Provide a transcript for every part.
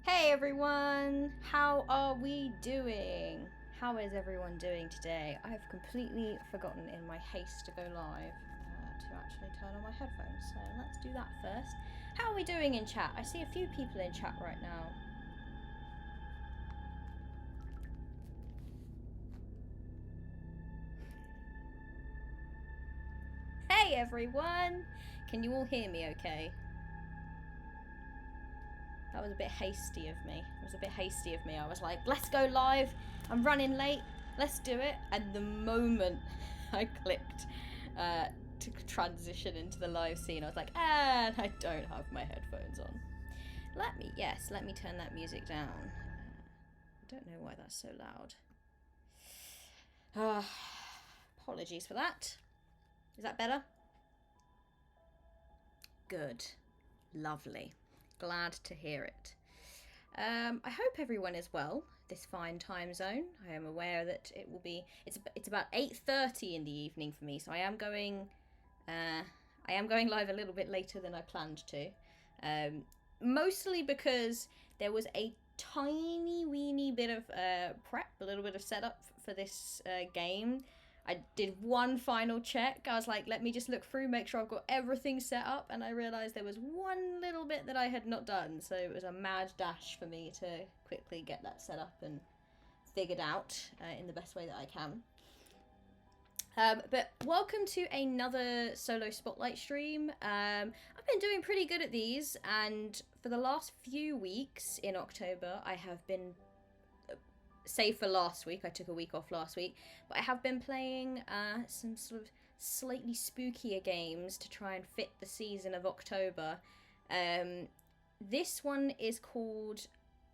Hey everyone, how are we doing? How is everyone doing today? I have completely forgotten in my haste to go live to actually turn on my headphones, so let's do that first. How are we doing in chat? I see a few people in chat right now. Hey everyone! Can you all hear me okay? That was a bit hasty of me. I was like, let's go live. I'm running late. Let's do it. And the moment I clicked to transition into the live scene, I was like, and I don't have my headphones on. Let me turn that music down. I don't know why that's so loud. Apologies for that. Is that better? Good. Lovely. Glad to hear it. I hope everyone is well this fine time zone. I am aware that it will be. It's about 8:30 in the evening for me, so I am going live a little bit later than I planned to. Mostly because there was a tiny weeny bit of prep, a little bit of setup for this game. I did one final check. I was like, let me just look through, make sure I've got everything set up, and I realised there was one little bit that I had not done, so it was a mad dash for me to quickly get that set up and figured out in the best way that I can. But welcome to another solo spotlight stream. I've been doing pretty good at these, and for the last few weeks in October, I have been, save for last week, I took a week off last week, but I have been playing some sort of slightly spookier games to try and fit the season of October. This one is called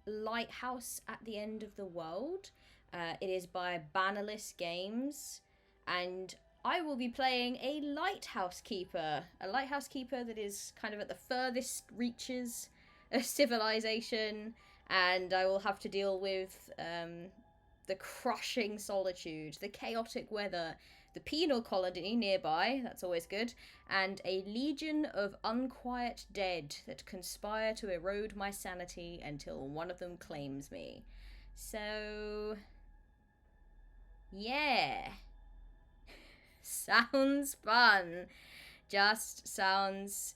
Lighthouse at the End of the World. It is by Bannerless Games, and I will be playing a lighthouse keeper that is kind of at the furthest reaches of civilization, and I will have to deal with the crushing solitude, the chaotic weather, the penal colony nearby, that's always good, and a legion of unquiet dead that conspire to erode my sanity until one of them claims me. So, yeah. Sounds fun. Just sounds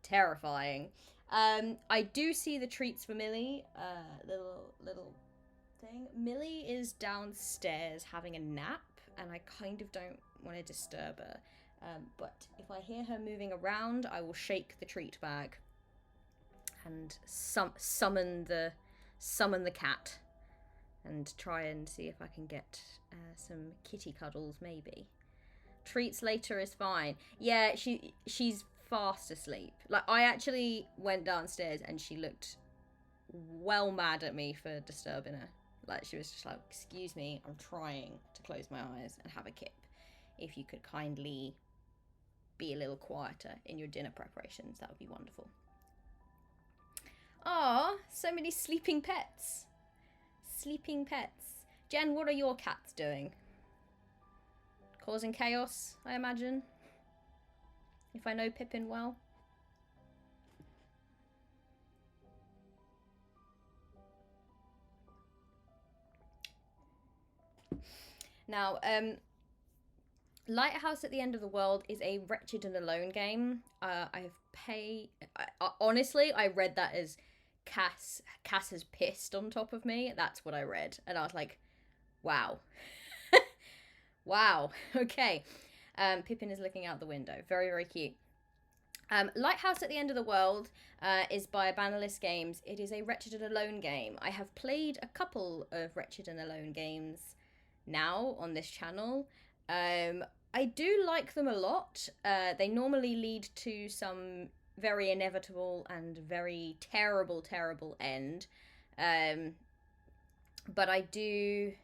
terrifying. I do see the treats for Millie. Little thing. Millie is downstairs having a nap, and I kind of don't want to disturb her. But if I hear her moving around, I will shake the treat bag and summon the cat, and try and see if I can get some kitty cuddles, maybe. Treats later is fine. Yeah, she's fast asleep. Like, I actually went downstairs and she looked well mad at me for disturbing her. Like, she was just like, excuse me, I'm trying to close my eyes and have a kip. If you could kindly be a little quieter in your dinner preparations, that would be wonderful. Ah, so many sleeping pets. Sleeping pets. Jen, what are your cats doing? Causing chaos, I imagine. If I know Pippin well. Now, Lighthouse at the End of the World is a wretched and alone game. Honestly, I read that as Cass has pissed on top of me. That's what I read. And I was like, wow. Wow, okay. Pippin is looking out the window. Very, very cute. Lighthouse at the End of the World is by Bannerless Games. It is a Wretched and Alone game. I have played a couple of Wretched and Alone games now on this channel. I do like them a lot. They normally lead to some very inevitable and very terrible, terrible end. But I do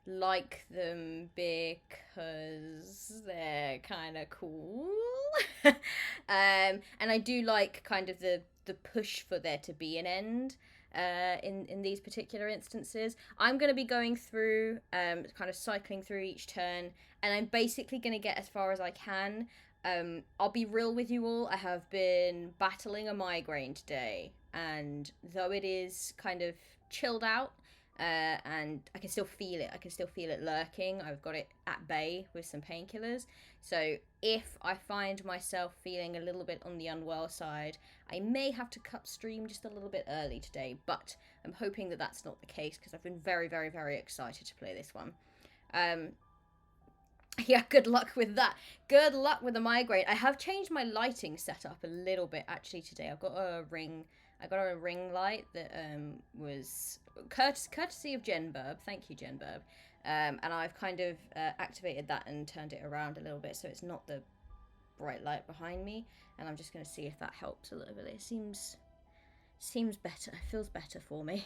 like them because they're kind of cool. And I do like kind of the push for there to be an end in these particular instances. I'm going to be going through, kind of cycling through each turn, and I'm basically going to get as far as I can. I'll be real with you all. I have been battling a migraine today, and though it is kind of chilled out, and I can still feel it. I can still feel it lurking. I've got it at bay with some painkillers. So if I find myself feeling a little bit on the unwell side, I may have to cut stream just a little bit early today. But I'm hoping that that's not the case, because I've been very, very, very excited to play this one. Yeah, good luck with that. Good luck with the migraine. I have changed my lighting setup a little bit actually today. I got a ring light that was courtesy of Jenburb. Thank you, Jenburb. And I've kind of activated that and turned it around a little bit so it's not the bright light behind me. And I'm just going to see if that helps a little bit. It seems better. It feels better for me.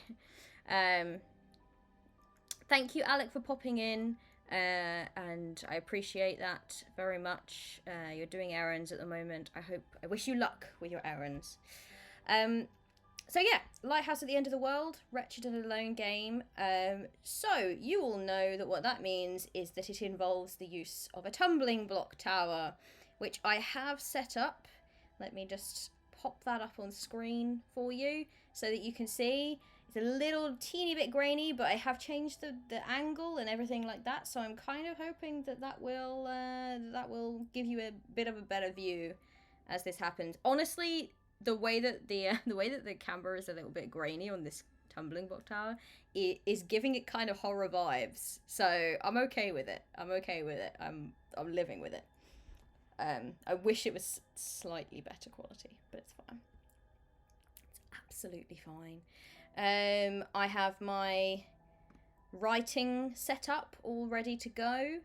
Thank you, Alec, for popping in. And I appreciate that very much. You're doing errands at the moment. I wish you luck with your errands. So yeah, Lighthouse at the End of the World, Wretched and Alone game. So you all know that what that means is that it involves the use of a tumbling block tower, which I have set up. Let me just pop that up on screen for you so that you can see. It's a little teeny bit grainy, but I have changed the angle and everything like that. So I'm kind of hoping that will give you a bit of a better view as this happens. Honestly, the way that the camera is a little bit grainy on this tumbling block tower is giving it kind of horror vibes. So I'm okay with it. I'm living with it. I wish it was slightly better quality, but it's fine. It's absolutely fine. I have my writing set up all ready to go.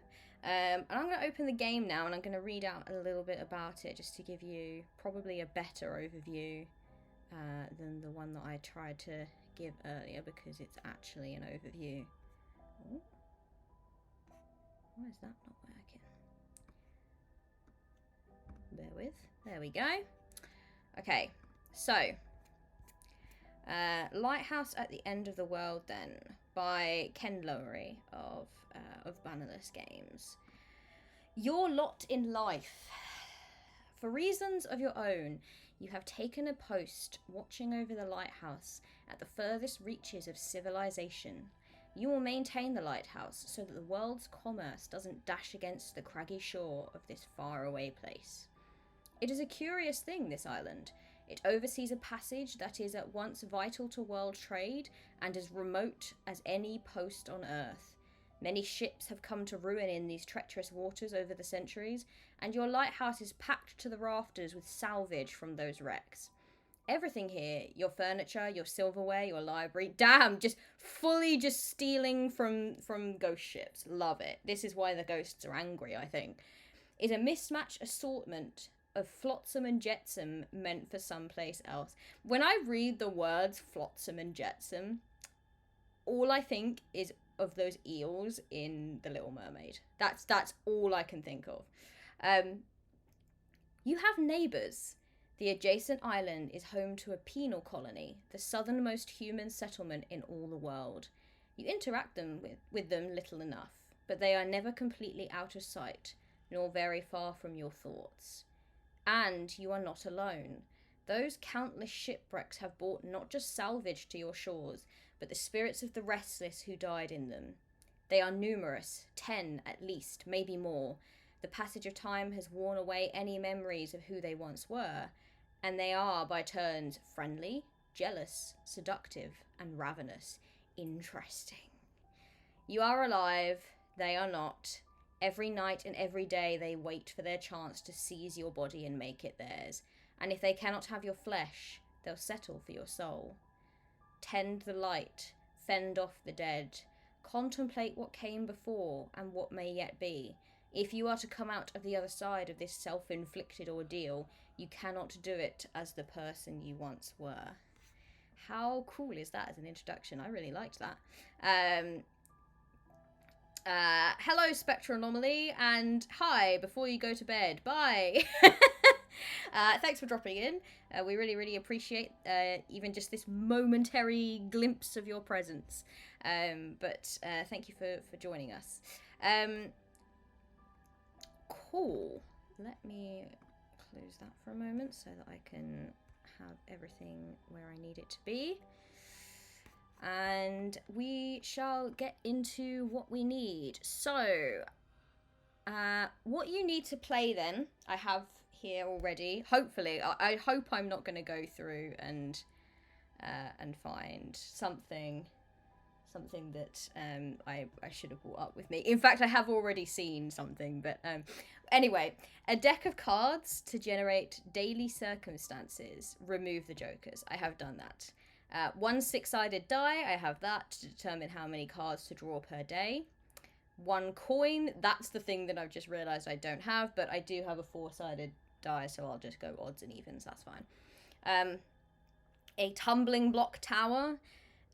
And I'm going to open the game now and I'm going to read out a little bit about it just to give you probably a better overview than the one that I tried to give earlier, because it's actually an overview. Ooh. Why is that not working? Bear with. There we go. Okay, so Lighthouse at the End of the World, then, by Ken Lowery of Bannerless Games. Your lot in life. For reasons of your own, you have taken a post watching over the lighthouse at the furthest reaches of civilization. You will maintain the lighthouse so that the world's commerce doesn't dash against the craggy shore of this faraway place. It is a curious thing, this island. It oversees a passage that is at once vital to world trade and as remote as any post on Earth. Many ships have come to ruin in these treacherous waters over the centuries, and your lighthouse is packed to the rafters with salvage from those wrecks. Everything here, your furniture, your silverware, your library, damn, just fully just stealing from ghost ships. Love it. This is why the ghosts are angry, I think. Is a mismatched assortment of flotsam and jetsam meant for someplace else. When I read the words flotsam and jetsam, all I think is of those eels in The Little Mermaid. That's all I can think of. You have neighbours. The adjacent island is home to a penal colony, the southernmost human settlement in all the world. You interact with them little enough, but they are never completely out of sight, nor very far from your thoughts. And you are not alone. Those countless shipwrecks have brought not just salvage to your shores, but the spirits of the restless who died in them. They are numerous, 10 at least, maybe more. The passage of time has worn away any memories of who they once were, and they are, by turns, friendly, jealous, seductive, and ravenous. Interesting. You are alive, they are not. Every night and every day they wait for their chance to seize your body and make it theirs. And if they cannot have your flesh, they'll settle for your soul. Tend the light, fend off the dead. Contemplate what came before and what may yet be. If you are to come out of the other side of this self-inflicted ordeal, you cannot do it as the person you once were. How cool is that as an introduction? I really liked that. Hello, Spectral Anomaly, and hi, before you go to bed. Bye! Thanks for dropping in. We really, really appreciate even just this momentary glimpse of your presence. But thank you for joining us. Cool. let me close that for a moment so that I can have everything where I need it to be. And we shall get into what we need. So, what you need to play then, I have here already. Hopefully, I hope I'm not going to go through and find something that I should have brought up with me. In fact, I have already seen something, but anyway, a deck of cards to generate daily circumstances. Remove the jokers. I have done that. One six-sided die. I have that to determine how many cards to draw per day. One coin. That's the thing that I've just realised I don't have, but I do have a four-sided die, so I'll just go odds and evens. That's fine. A tumbling block tower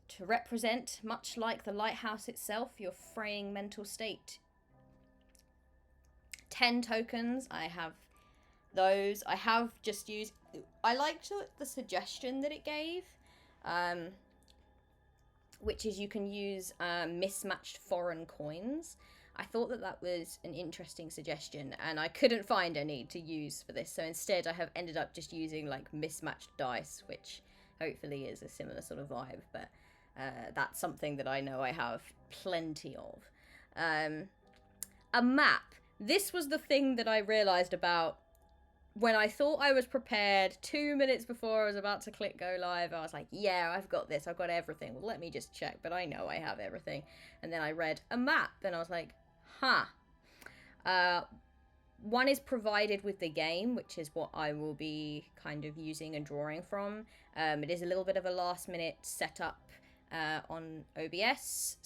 to represent, much like the lighthouse itself, your fraying mental state. 10 tokens. I have those. I have just used... I liked the suggestion that it gave, which is you can use mismatched foreign coins. I thought that was an interesting suggestion, and I couldn't find any to use for this, so instead I have ended up just using like mismatched dice, which hopefully is a similar sort of vibe, but that's something that I know I have plenty of. A map. This was the thing that I realised about when I thought I was prepared 2 minutes before I was about to click go live. I was like, yeah, I've got this. I've got everything. Well, let me just check, but I know I have everything. And then I read a map, and I was like, huh. One is provided with the game, which is what I will be kind of using and drawing from. It is a little bit of a last minute setup on OBS,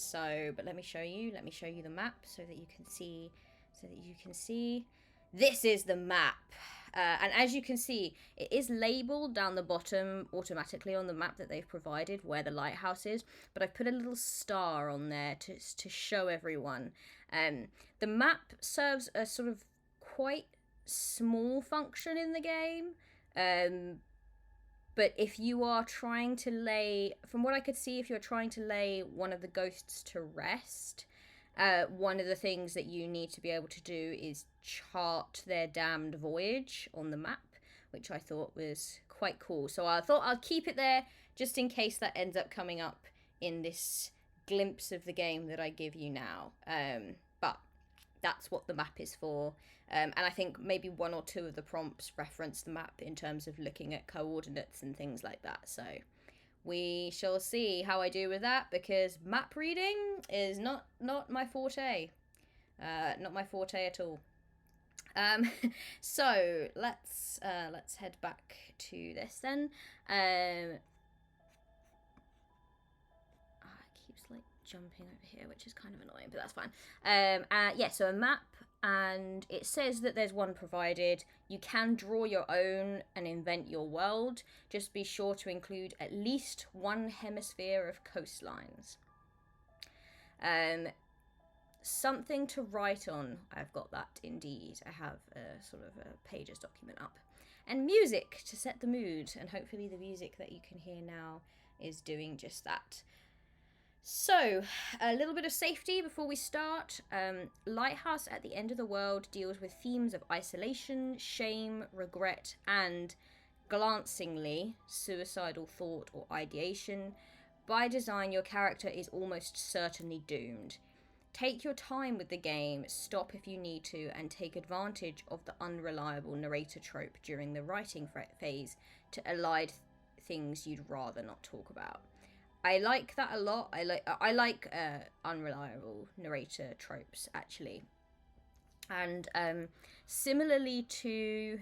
but let me show you the map so that you can see this is the map. And as you can see, it is labeled down the bottom automatically on the map that they've provided where the lighthouse is, but I've put a little star on there to show everyone. The map serves a sort of quite small function in the game, but if you are trying to lay, from what I could see, if you're trying to lay one of the ghosts to rest, one of the things that you need to be able to do is chart their damned voyage on the map, which I thought was quite cool. So I thought I'll keep it there just in case that ends up coming up in this glimpse of the game that I give you now. But that's what the map is for. And I think maybe one or two of the prompts reference the map in terms of looking at coordinates and things like that. So we shall see how I do with that, because map reading is not my forte. Not my forte at all. So let's head back to this then. It keeps like jumping over here, which is kind of annoying, but that's fine. Yeah, so a map, and it says that there's one provided. You can draw your own and invent your world. Just be sure to include at least one hemisphere of coastlines. Something to write on. I've got that indeed. I have a sort of a pages document up. And music to set the mood, and hopefully the music that you can hear now is doing just that. So, a little bit of safety before we start. Lighthouse at the End of the World deals with themes of isolation, shame, regret, and, glancingly, suicidal thought or ideation. By design, your character is almost certainly doomed. Take your time with the game, stop if you need to, and take advantage of the unreliable narrator trope during the writing phase to elide things you'd rather not talk about. I like that a lot. I like unreliable narrator tropes, actually. And similarly to,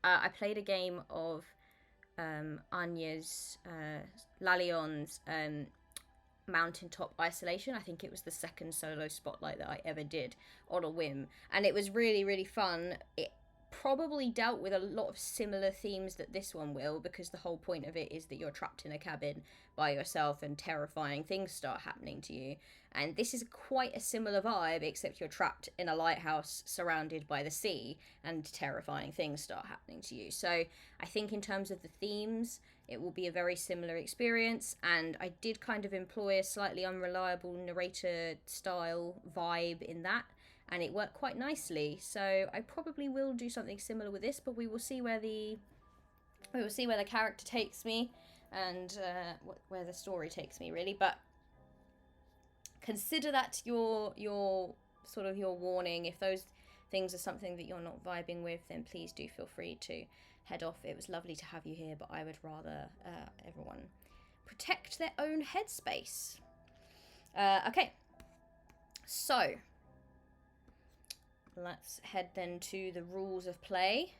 I played a game of Anya's, Lalion's Mountaintop Isolation. I think it was the second solo spotlight that I ever did on a whim, and it was really, really fun. It probably dealt with a lot of similar themes that this one will, because the whole point of it is that you're trapped in a cabin by yourself and terrifying things start happening to you. And this is quite a similar vibe, except you're trapped in a lighthouse surrounded by the sea and terrifying things start happening to you. So I think in terms of the themes, it will be a very similar experience, and I did kind of employ a slightly unreliable narrator style vibe in that. and it worked quite nicely. So I probably will do something similar with this, but we will see where the character takes me, and where the story takes me, really. But consider that your sort of your warning. If those things are something that you're not vibing with, then please do feel free to head off. It was lovely to have you here, but I would rather everyone protect their own headspace. Okay, so let's head then to the rules of play.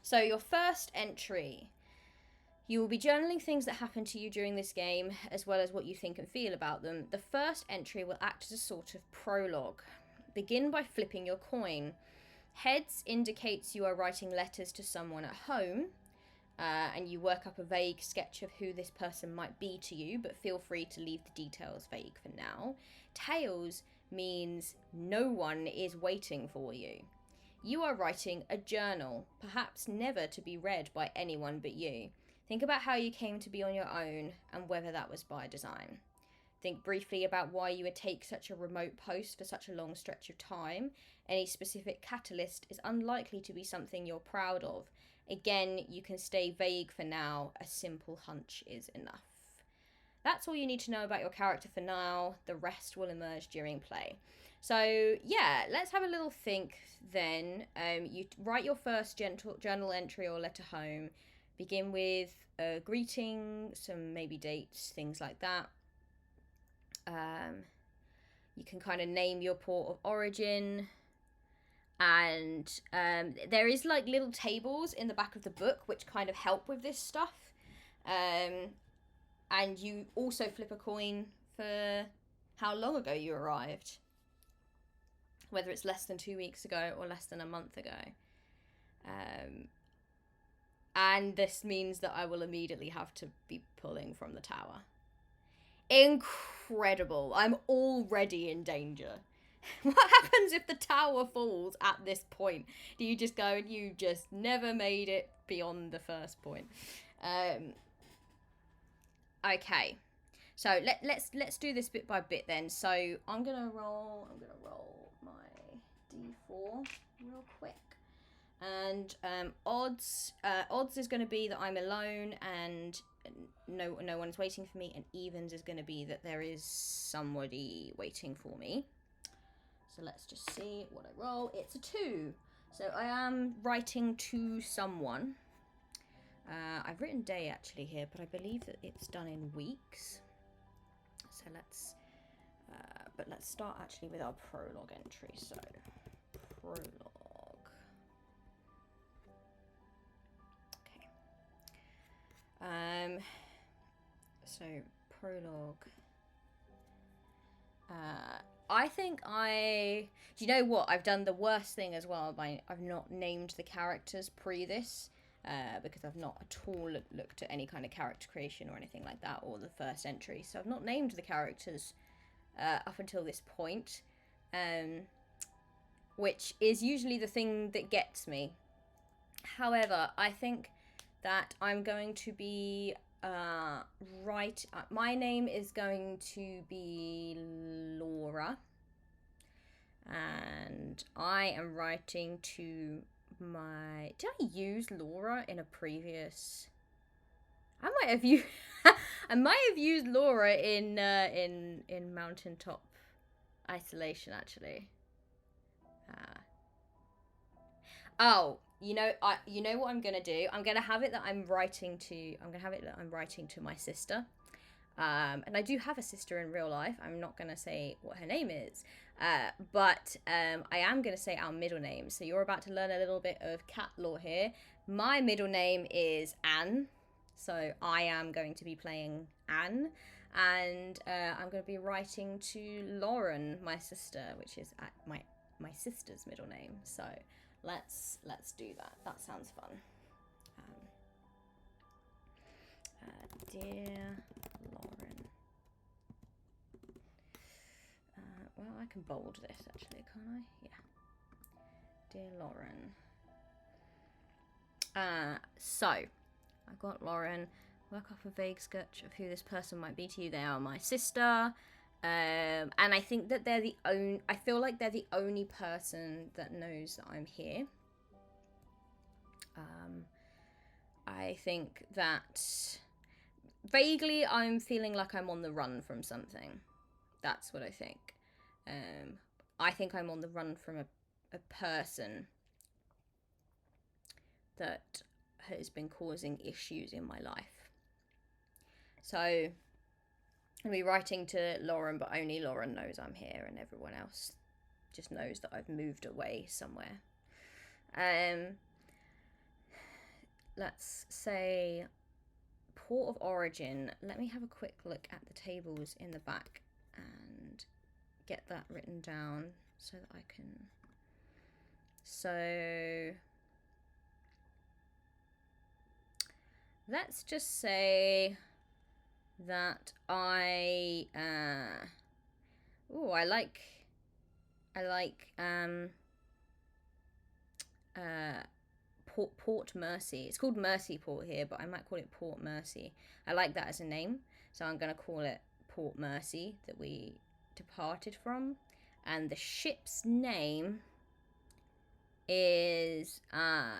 So your first entry, you will be journaling things that happen to you during this game, as well as what you think and feel about them. The first entry will act as a sort of prologue. Begin by flipping your coin. Heads indicates you are writing letters to someone at home, and you work up a vague sketch of who this person might be to you, but feel free to leave the details vague for now. Tails means no one is waiting for you. You are writing a journal, perhaps never to be read by anyone but you. Think about how you came to be on your own and whether that was by design. Think briefly about why you would take such a remote post for such a long stretch of time. Any specific catalyst is unlikely to be something you're proud of. Again, you can stay vague for now. A simple hunch is enough. That's all you need to know about your character for now. The rest will emerge during play. So, yeah, let's have a little think then. You write your first journal entry or letter home. Begin with a greeting, some maybe dates, things like that. You can kind of name your port of origin. And there is like little tables in the back of the book which kind of help with this stuff. And you also flip a coin for how long ago you arrived. Whether it's less than 2 weeks ago or less than a month ago. And this means that I will immediately have to be pulling from the tower. Incredible. I'm already in danger. What happens if the tower falls at this point? Do you just go and you just never made it beyond the first point? Okay. So let's do this bit by bit then. So I'm gonna roll my d4 real quick. And odds is going to be that I'm alone and no one's waiting for me, and evens is going to be that there is somebody waiting for me. So let's just see what I roll. It's a 2. So I am writing to someone. I've written day actually here, but I believe that it's done in weeks. So let's start actually with our prologue entry. So prologue. So prologue. I think do you know what? I've done the worst thing as well I've not named the characters pre this, because I've not at all looked at any kind of character creation or anything like that, or the first entry. So I've not named the characters up until this point, which is usually the thing that gets me. However, I think that I'm going to be my name is going to be Laura, and I am writing to my... Did I use Laura in a previous... I might have used Laura in Mountaintop Isolation, actually. Oh, you know what I'm gonna do? I'm gonna have it that I'm writing to my sister. And I do have a sister in real life. I'm not gonna say what her name is, but I am gonna say our middle name. So you're about to learn a little bit of cat lore here. My middle name is Anne, so I am going to be playing Anne, and I'm going to be writing to Lauren, my sister, which is my sister's middle name. So let's do that. That sounds fun. Dear Lauren. Well, I can bold this actually, can't I? Yeah. Dear Lauren. So I've got Lauren. Work off a vague sketch of who this person might be to you. They are my sister. And I think that they're the only, I feel like they're the only person that knows that I'm here. I think that vaguely I'm feeling like I'm on the run from something. That's what I think. I think I'm on the run from a person that has been causing issues in my life. So I'll be writing to Lauren, but only Lauren knows I'm here, and everyone else just knows that I've moved away somewhere. Let's say port of origin. Let me have a quick look at the tables in the back and get that written down so that I can. So let's just say that I like Port Mercy. It's called Mercy Port here, but I might call it Port Mercy. I like that as a name, so I'm gonna call it Port Mercy, that we departed from. And the ship's name is there's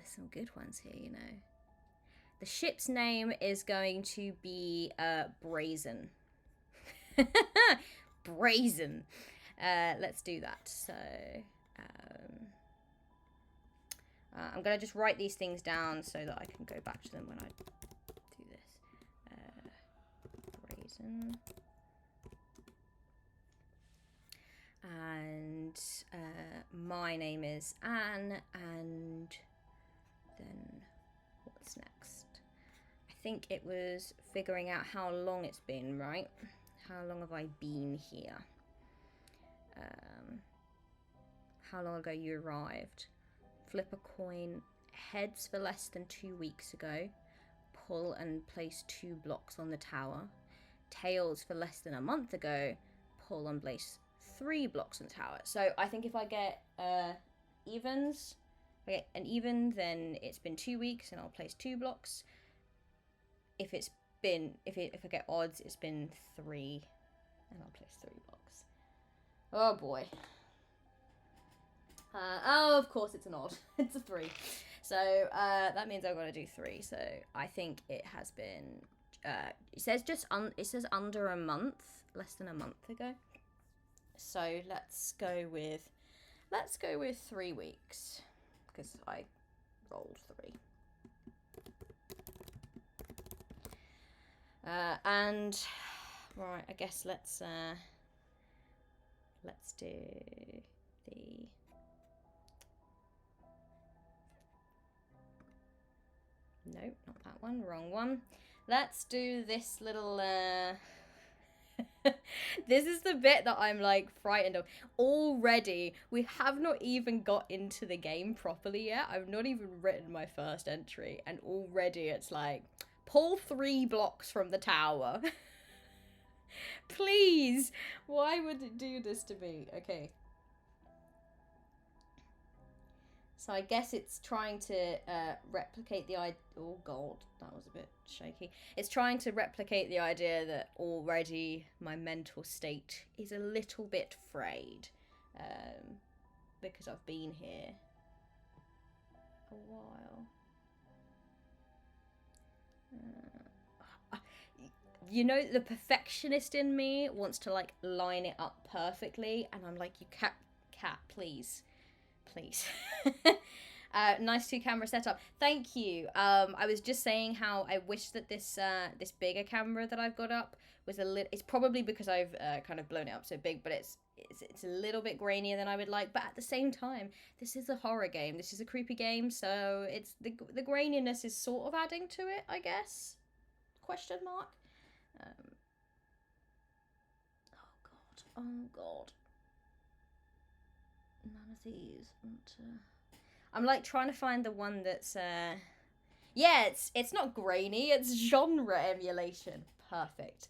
some good ones here, you know. The ship's name is going to be Brazen. Brazen. Let's do that. So I'm gonna just write these things down so that I can go back to them when I do this. Brazen. And my name is Anne, and then what's next? I think it was figuring out how long it's been, right? How long have I been here? How long ago you arrived? Flip a coin. Heads for less than 2 weeks ago. Pull and place 2 blocks on the tower. Tails for less than a month ago. Pull and place 3 blocks on the tower. So I think if I get evens, if I get an even, then it's been 2 weeks and I'll place 2 blocks. If I get odds, it's been 3 and I'll place 3 blocks. Oh boy. Oh, of course it's an odd. It's a 3. So that means I've got to do 3. So I think it has been. It says it says under a month, less than a month ago. So let's go with 3 weeks because I rolled 3. And right, I guess let's do the. No, not that one. Wrong one. Let's do this little. This is the bit that I'm like frightened of. Already, we have not even got into the game properly yet. I've not even written my first entry, and already it's like, pull 3 blocks from the tower. Please, why would it do this to me? Okay. So I guess it's trying to replicate the idea. Oh god, that was a bit shaky. It's trying to replicate the idea that already my mental state is a little bit frayed, because I've been here a while. You know, the perfectionist in me wants to like line it up perfectly, and I'm like, you cat, please. Nice 2-camera setup. Thank you. I was just saying how I wish that this bigger camera that I've got up was a little. It's probably because I've kind of blown it up so big, but it's a little bit grainier than I would like. But at the same time, this is a horror game. This is a creepy game, so it's the graininess is sort of adding to it, I guess. Question mark. Oh god. None of these. I'm like trying to find the one that's yeah, it's not grainy, it's genre emulation. Perfect.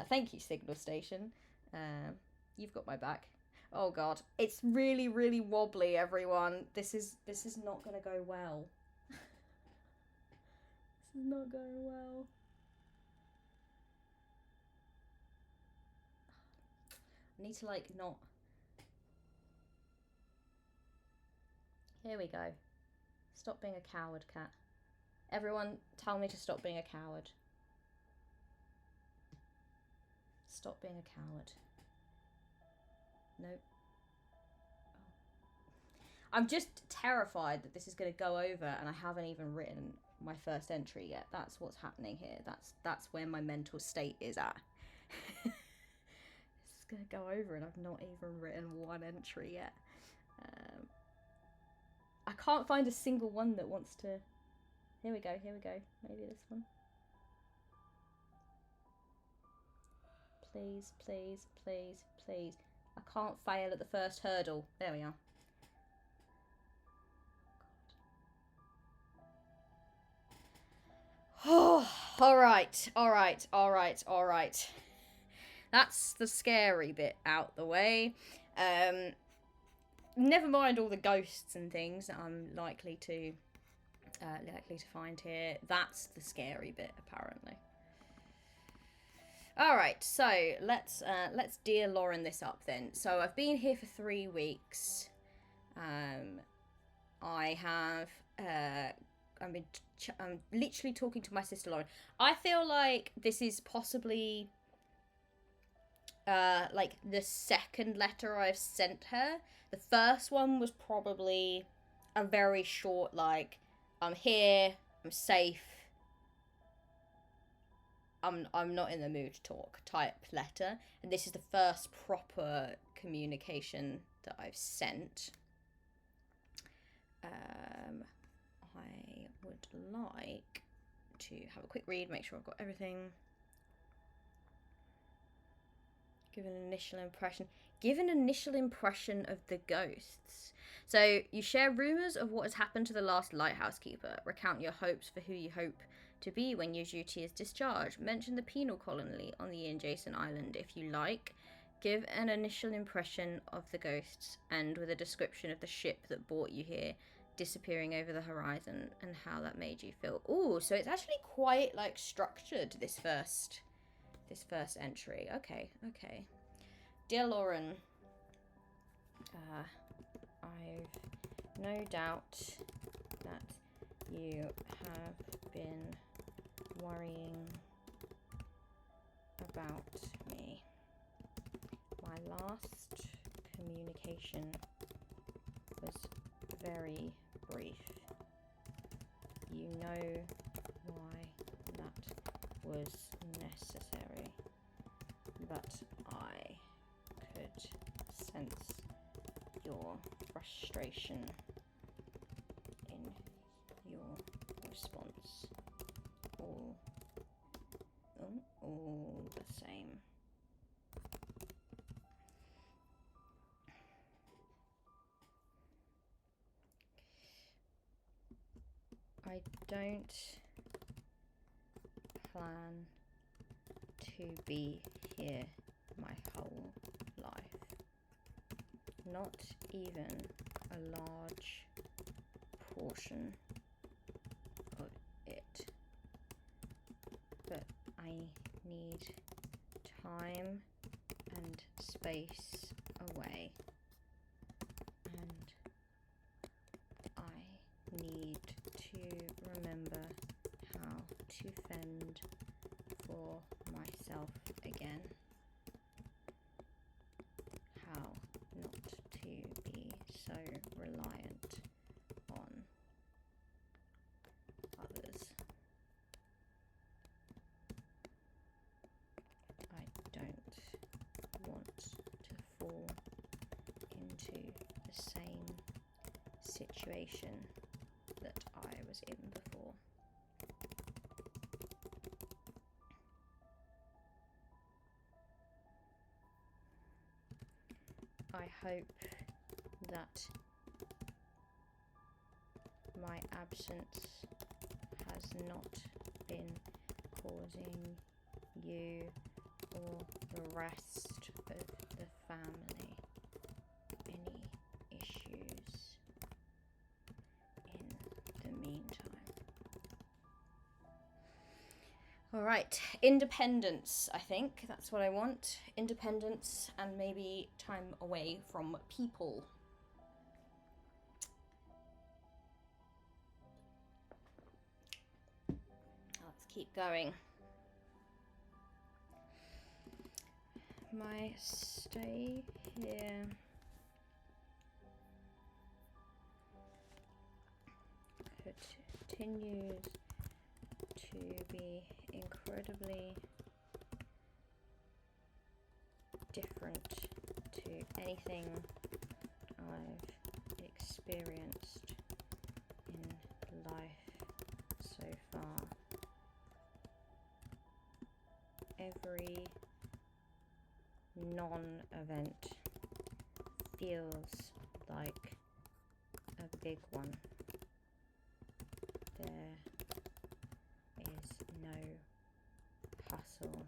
Thank you, Signal Station. You've got my back. Oh god, it's really, really wobbly, everyone. This is not gonna go well. This is not going well. I need to, like, not... Here we go. Stop being a coward, cat. Everyone, tell me to stop being a coward. Stop being a coward. Nope. I'm just terrified that this is going to go over and I haven't even written my first entry yet. That's what's happening here. That's where my mental state is at. This is going to go over and I've not even written one entry yet. I can't find a single one that wants to... Here we go, here we go. Maybe this one. Please, please, please, please. I can't fail at the first hurdle. There we are. Oh, all right. That's the scary bit out the way. Never mind all the ghosts and things that I'm likely to find here. That's the scary bit, apparently. All right, so let's Dear Lauren this up then. So I've been here for 3 weeks. I have I'm literally talking to my sister Lauren. I feel like this is possibly like the second letter I've sent her. The first one was probably a very short, like, I'm here, I'm safe, I'm not in the mood to talk type letter. And this is the first proper communication that I've sent. I would like to have a quick read, make sure I've got everything. Give an initial impression. Give an initial impression of the ghosts. So you share rumours of what has happened to the last lighthouse keeper. Recount your hopes for who you hope to be when your duty is discharged. Mention the penal colony on the adjacent island if you like. Give an initial impression of the ghosts, and with a description of the ship that brought you here disappearing over the horizon and how that made you feel. Ooh, so it's actually quite like structured, this first entry. Okay. Dear Lauren, I've no doubt that you have been worrying about me. My last communication was very brief. You know why that was necessary, but I could sense your frustration in your response. All the same. I don't plan to be here my whole life. Not even a large portion of it. But I need time and space away. And I need to remember how to fend for myself again. How not to be so reliant on others. I don't want to fall into the same situation that I was in before. I hope that my absence has not been causing you or the rest of the family any issues in the meantime. All right, independence, I think. That's what I want. Independence and maybe time away from people. Let's keep going. My stay here continues to be incredibly different to anything I've experienced in life so far. Every non-event feels like a big one. There is no hustle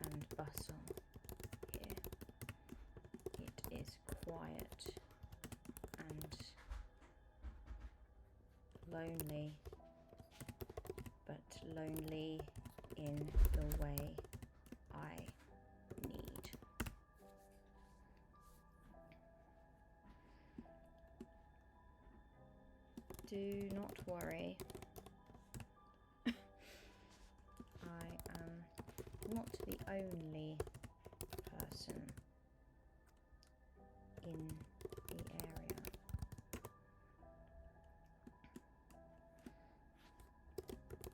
and bustle here. It is quiet and lonely, but lonely in the way I need. Do not worry. I am not the only person in the area.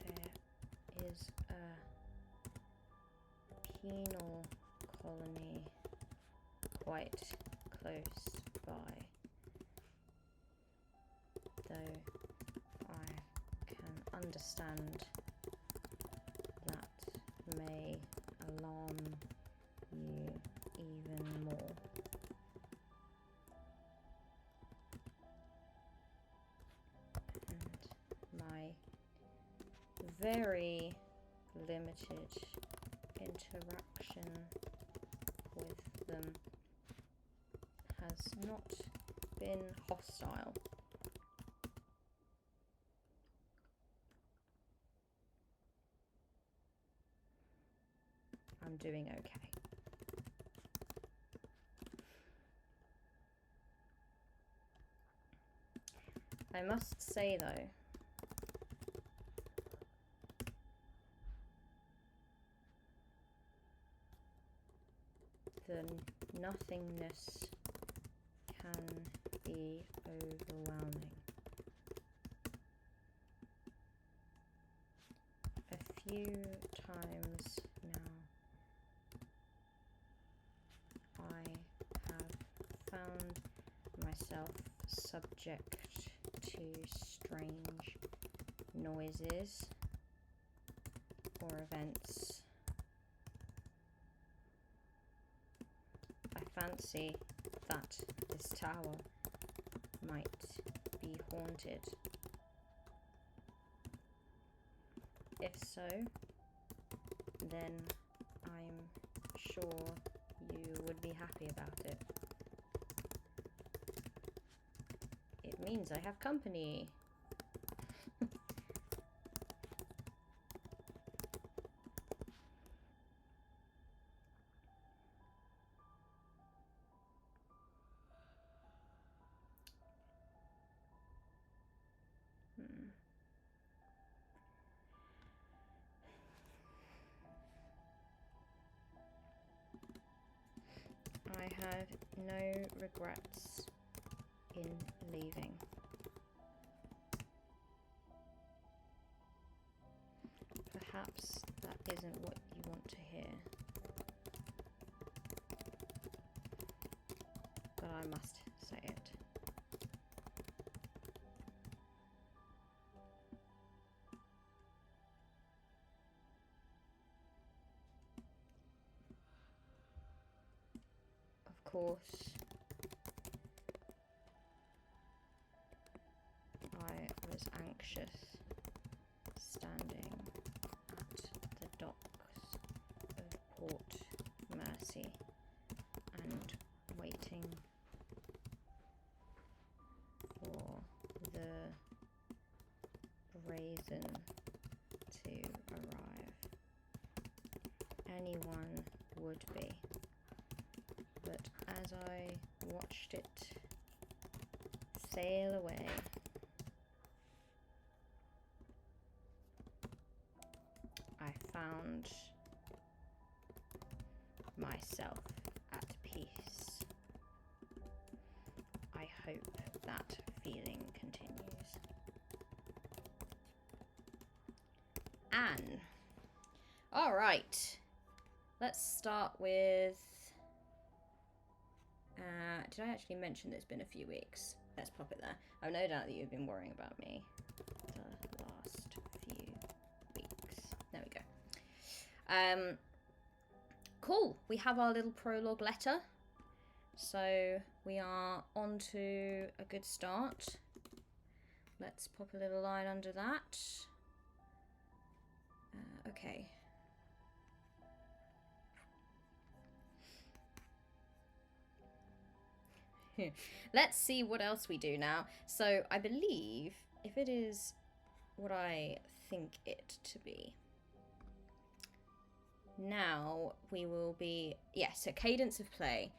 There is a penal colony quite close by, though I can understand that may alarm you even more. And my very limited interaction with them has not been hostile. I'm doing okay. I must say though, the nothingness can be overwhelming. A few times now, I have found myself subject to strange noises or events. I fancy that this tower might be haunted. If so, then I'm sure you would be happy about it. It means I have company. I have no regrets in leaving. Perhaps that isn't what you want to hear, but I must say it. Of course, I was anxious standing at the docks of Port Mercy and waiting for the brazen to arrive. anyone would be. But as I watched it sail away, I found myself at peace. I hope that feeling continues. Anne. All right. Let's start with... did I actually mention there's been a few weeks? Let's pop it there. I've no doubt that you've been worrying about me the last few weeks. There we go. Cool. We have our little prologue letter. So we are on to a good start. Let's pop a little line under that. Okay. Let's see what else we do now. So I believe if it is what I think it to be, now we will be, yes, a cadence of play.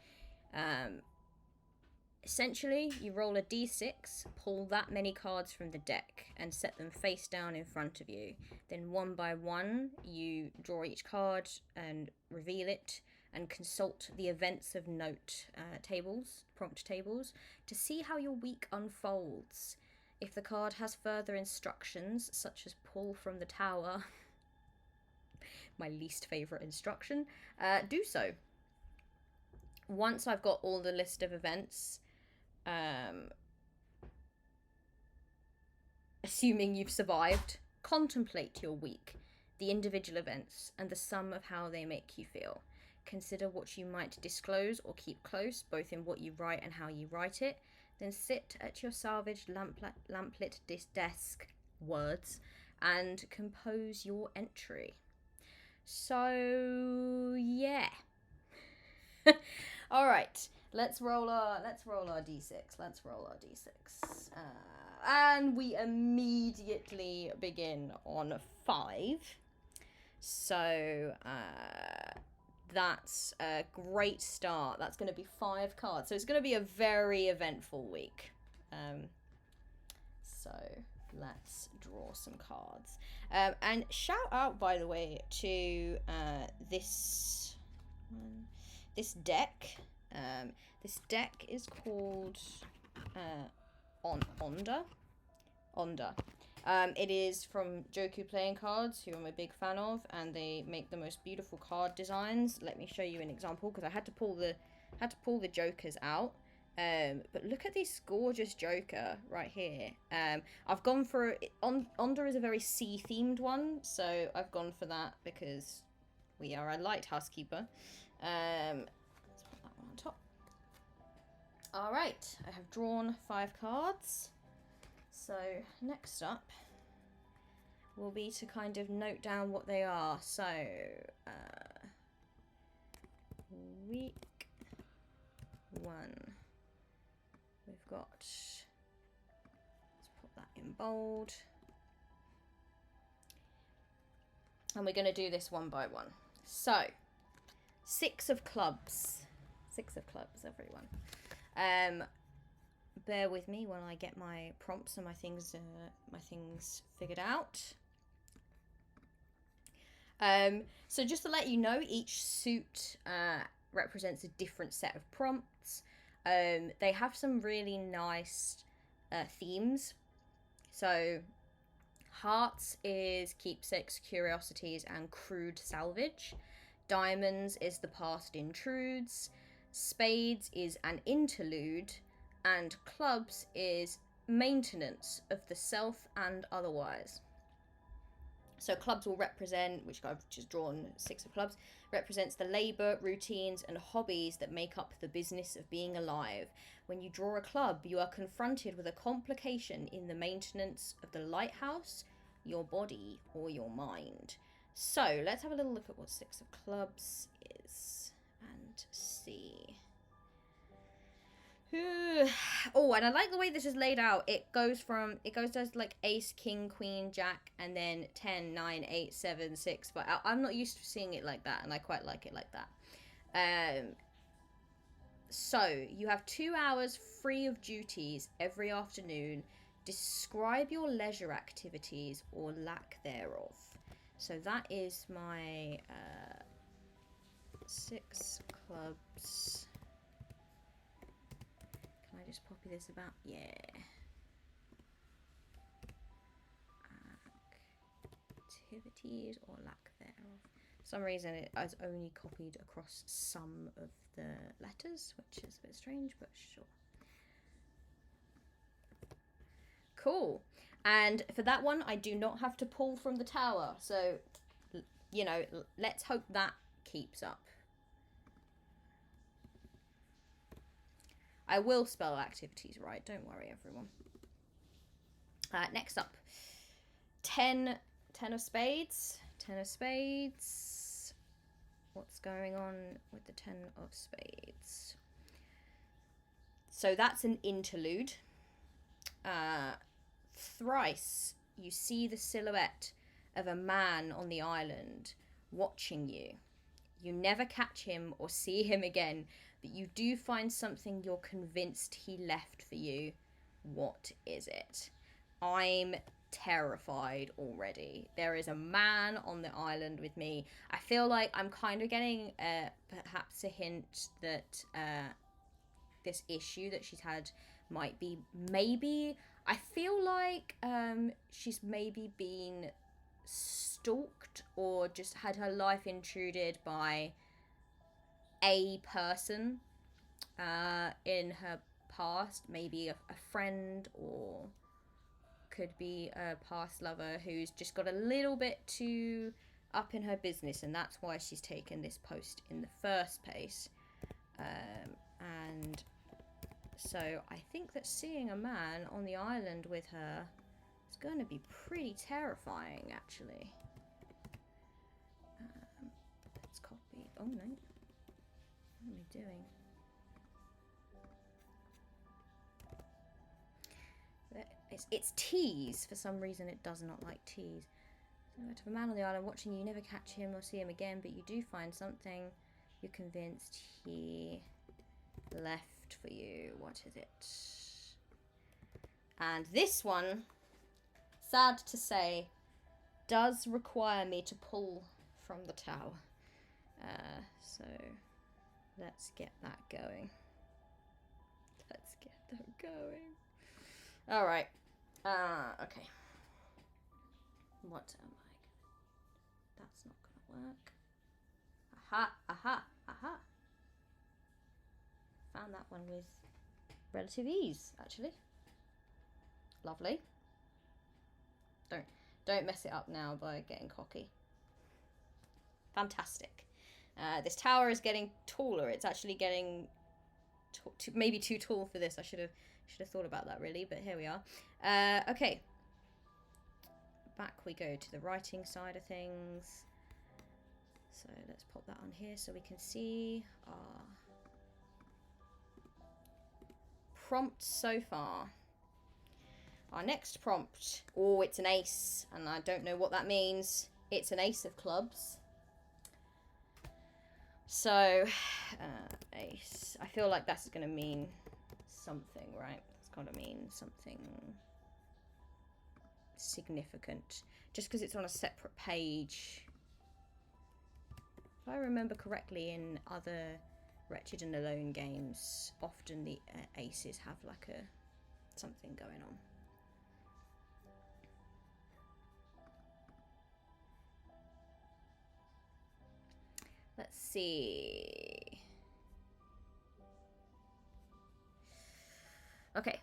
Essentially, you roll a d6, pull that many cards from the deck, and set them face down in front of you. Then one by one, you draw each card and reveal it, and consult the events of note tables, prompt tables, to see how your week unfolds. If the card has further instructions, such as pull from the tower, my least favourite instruction, do so. Once I've got all the list of events, assuming you've survived, contemplate your week, the individual events, and the sum of how they make you feel. Consider what you might disclose or keep close, both in what you write and how you write it. Then sit at your salvaged lamplit desk, words, and compose your entry. So yeah. All right. Let's roll our d6. Let's roll our d6. And we immediately begin on 5. So that's a great start. That's going to be 5 cards. So it's going to be a very eventful week. So let's draw some cards. And shout out, by the way, to this deck. This deck is called Onda. It is from Joku Playing Cards, who I'm a big fan of, and they make the most beautiful card designs. Let me show you an example, because I had to pull the jokers out. But look at this gorgeous joker right here. I've gone for Onda is a very sea themed one, so I've gone for that because we are a lighthouse keeper. Let's put that one on top. All right, I have drawn 5 cards. So next up will be to kind of note down what they are. So week 1, we've got, let's put that in bold, and we're going to do this one by one. So 6 of clubs, everyone. Bear with me while I get my prompts and my things figured out. So just to let you know, each suit represents a different set of prompts. They have some really nice themes. So hearts is keepsakes, curiosities, and crude salvage. Diamonds is the past intrudes. Spades is an interlude. And clubs is maintenance of the self and otherwise. So clubs will represent, which I've just drawn 6 of clubs, represents the labour, routines and hobbies that make up the business of being alive. When you draw a club, you are confronted with a complication in the maintenance of the lighthouse, your body or your mind. So let's have a little look at what 6 of clubs is and see. Oh, and I like the way this is laid out. It goes as like ace, king, queen, jack, and then 10, 9, 8, 7, 6. But I'm not used to seeing it like that, and I quite like it like that. So you have 2 hours free of duties every afternoon. Describe your leisure activities or lack thereof. So that is my 6 clubs. Can I just copy this about? Yeah. Activities or lack thereof. For some reason it has only copied across some of the letters, which is a bit strange, but sure. Cool. And for that one, I do not have to pull from the tower. So, you know, let's hope that keeps up. I will spell activities right. Don't worry, everyone. Next up. 10 of spades. 10 of spades. What's going on with the 10 of spades? So that's an interlude. Thrice you see the silhouette of a man on the island watching you. You never catch him or see him again, but you do find something you're convinced he left for you. What is it? I'm terrified already. There is a man on the island with me. I feel like I'm kind of getting perhaps a hint that this issue that she's had might be maybe, I feel like she's maybe been stalked or just had her life intruded by a person in her past, maybe a friend, or could be a past lover who's just got a little bit too up in her business, and that's why she's taken this post in the first place. And so I think that seeing a man on the island with her is going to be pretty terrifying, actually. Let's copy. Oh no. What am I doing? It's T's. For some reason it does not like T's. So to a man on the island watching you, never catch him or see him again, but you do find something you're convinced he left for you. What is it? And this one, sad to say, does require me to pull from the tower. So let's get that going. Let's get that going. All right. Okay. What am I? That's not gonna work. Aha! Aha! Aha! Found that one with relative ease, actually. Lovely. Don't mess it up now by getting cocky. Fantastic. This tower is getting taller. It's actually getting maybe too tall for this. I should have thought about that, really, but here we are. Okay. Back we go to the writing side of things. So let's pop that on here so we can see our prompt so far. Our next prompt. Oh, it's an ace, and I don't know what that means. It's an ace of clubs. So, ace. I feel like that's going to mean something, right? It's got to mean something significant. Just because it's on a separate page. If I remember correctly, in other Wretched and Alone games, often the aces have like something going on. Let's see. Okay.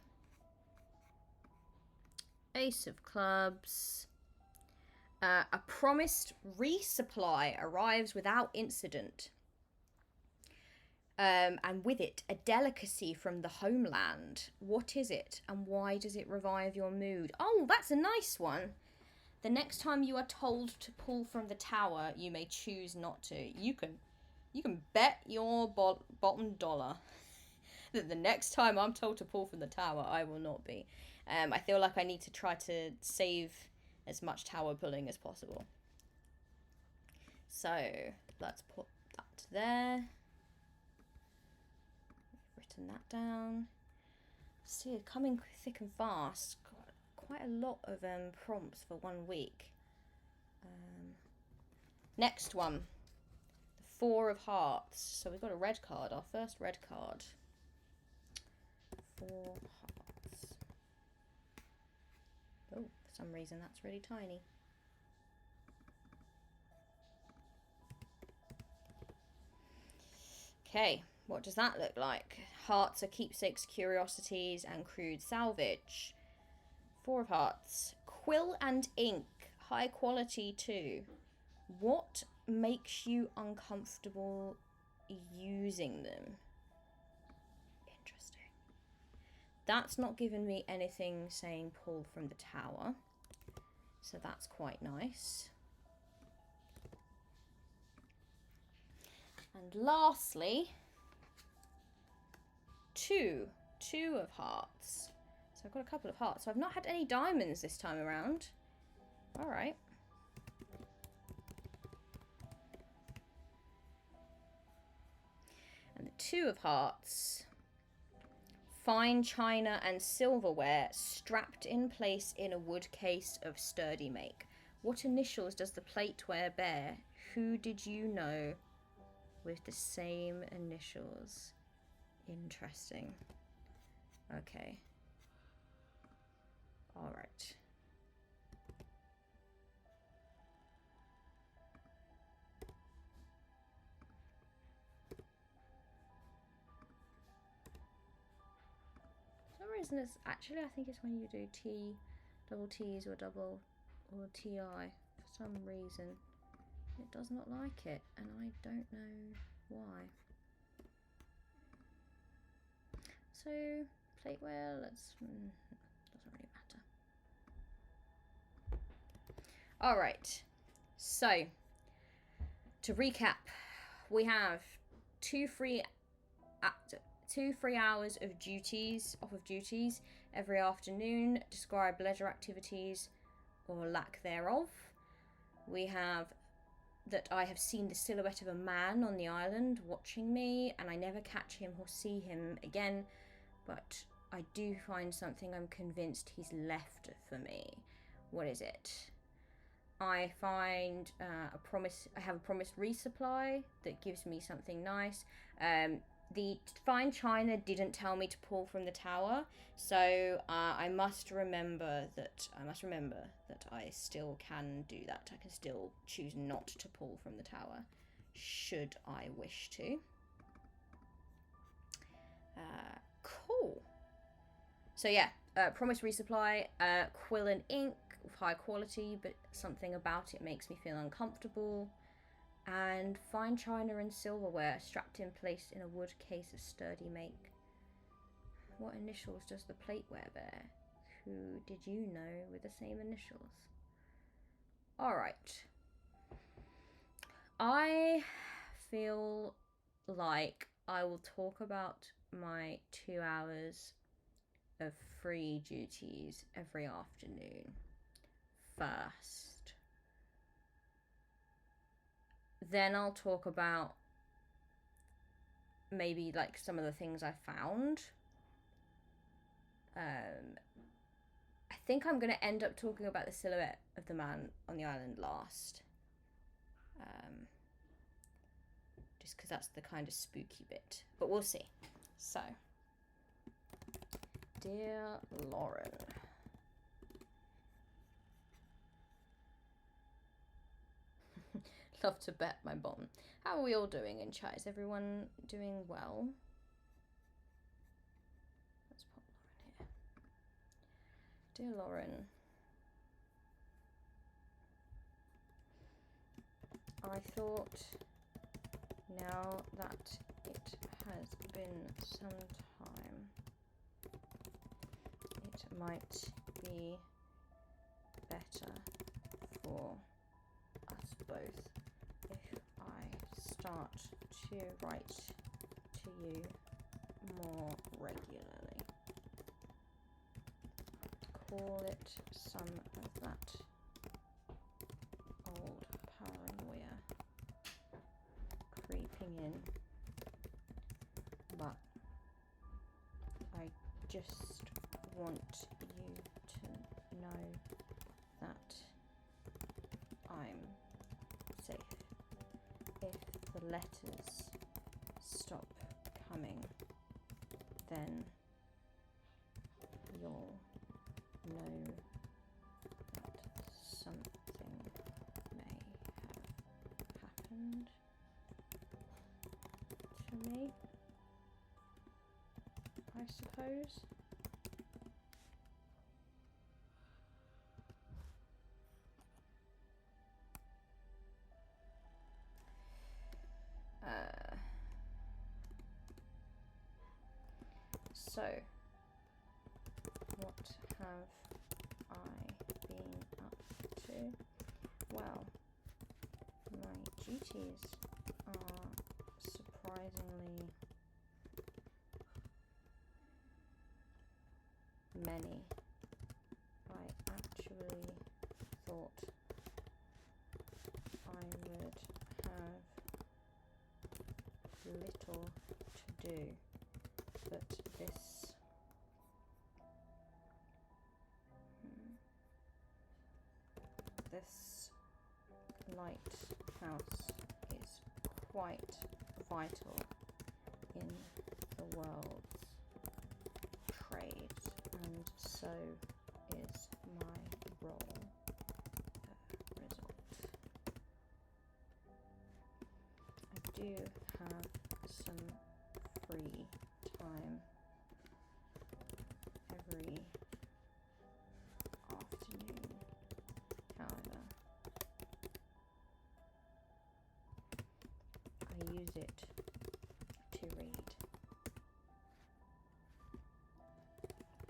Ace of clubs. A promised resupply arrives without incident. And with it, a delicacy from the homeland. What is it, and why does it revive your mood? Oh, that's a nice one. The next time you are told to pull from the tower, you may choose not to. You can bet your bottom dollar that the next time I'm told to pull from the tower, I will not be. I feel like I need to try to save as much tower pulling as possible. So let's put that there. Written that down. See, coming thick and fast. Got quite a lot of prompts for 1 week. Next one, the 4 of Hearts. So we've got a red card, our first red card. 4 hearts. Oh, for some reason that's really tiny. Okay, what does that look like? Hearts are keepsakes, curiosities, and crude salvage. 4 of Hearts. Quill and ink. High quality too. What makes you uncomfortable using them? Interesting. That's not given me anything saying pull from the tower. So that's quite nice. And lastly, 2 of Hearts. So I've got a couple of hearts. So I've not had any diamonds this time around. All right. And the 2 of Hearts. Fine china and silverware strapped in place in a wood case of sturdy make. What initials does the plateware bear? Who did you know with the same initials? Interesting. Okay. All right. For some reason it's actually, I think it's when you do T, double T's or double or TI. For some reason it does not like it, and I don't know why. So plateware, let's doesn't really matter. All right, so to recap, we have 2 free hours of duties every afternoon. Describe leisure activities or lack thereof. We have that I have seen the silhouette of a man on the island watching me, and I never catch him or see him again, but I do find something I'm convinced he's left for me. What is it? I find a promise. I have a promised resupply that gives me something nice. The fine china didn't tell me to pull from the tower, so I must remember that I still can do that. I can still choose not to pull from the tower, should I wish to. Cool. So yeah, promise resupply, quill and ink of high quality, but something about it makes me feel uncomfortable. And fine china and silverware strapped in place in a wood case of sturdy make. What initials does the plateware bear? Who did you know with the same initials? Alright. I feel like I will talk about my 2 hours of free duties every afternoon first. Then I'll talk about maybe like some of the things I found. I think I'm going to end up talking about the silhouette of the man on the island last. Just because that's the kind of spooky bit. But we'll see. So, dear Lauren. Love to bet my bomb. How are we all doing in chat? Is everyone doing well? Let's pop Lauren here. Dear Lauren, I thought now that it has been some time, it might be better for us both if I start to write to you more regularly. Call it some of that old paranoia creeping in, but I just want you to know that I'm safe. If the letters stop coming, then you'll know that something may have happened to me, I suppose. So, what have I been up to? Well, my duties are surprisingly many. I actually thought I would have little to do, but this lighthouse is quite vital in the world's trade, and so is my role result. I do have some free time every afternoon, however. I use it to read.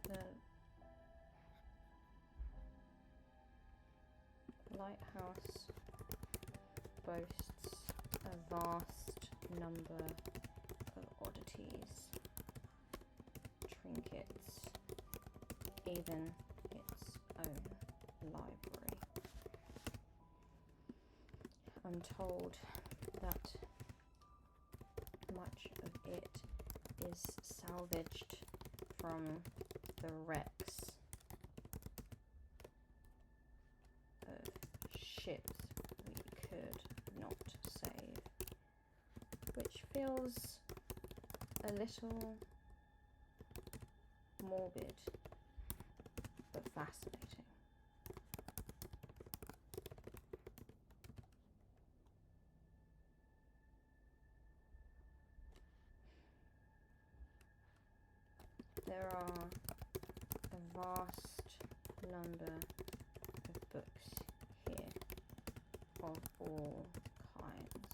The lighthouse boasts a vast number of oddities, trinkets, even its own library. I'm told that much of it is salvaged from the wrecks of ships we could not save, which feels a little morbid but fascinating. There are a vast number of books here of all kinds.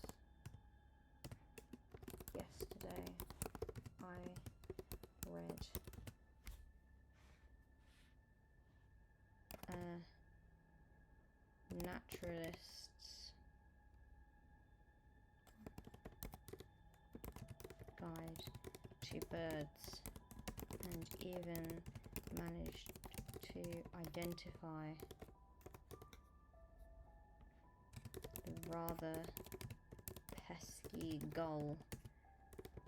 Yesterday I read a naturalist's guide to birds, and even managed to identify the rather pesky gull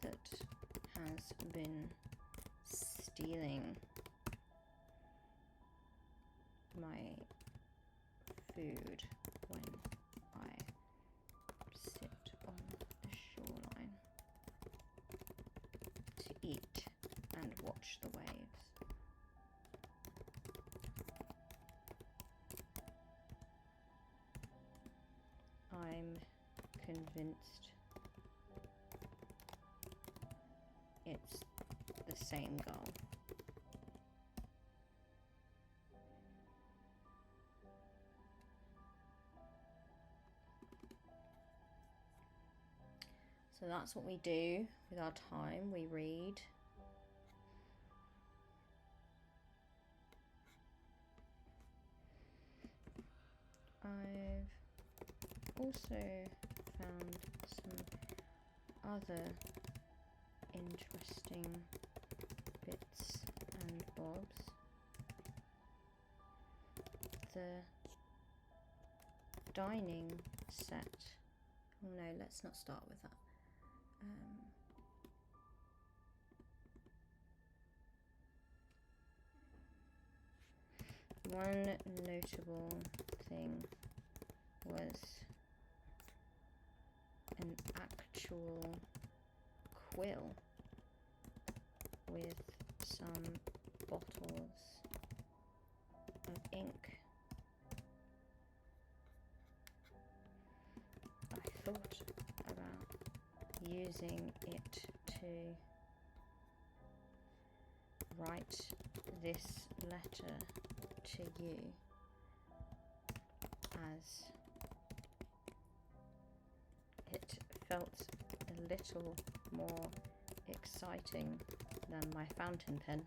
that has been stealing my food when I sit on the shoreline to eat and watch the waves. I'm convinced it's the same gull. So that's what we do with our time. We read. I've also found some other interesting bits and bobs. The dining set. Oh no, let's not start with that. One notable thing was an actual quill with some bottles of ink. I thought about using it to write this letter to you, as it felt a little more exciting than my fountain pen.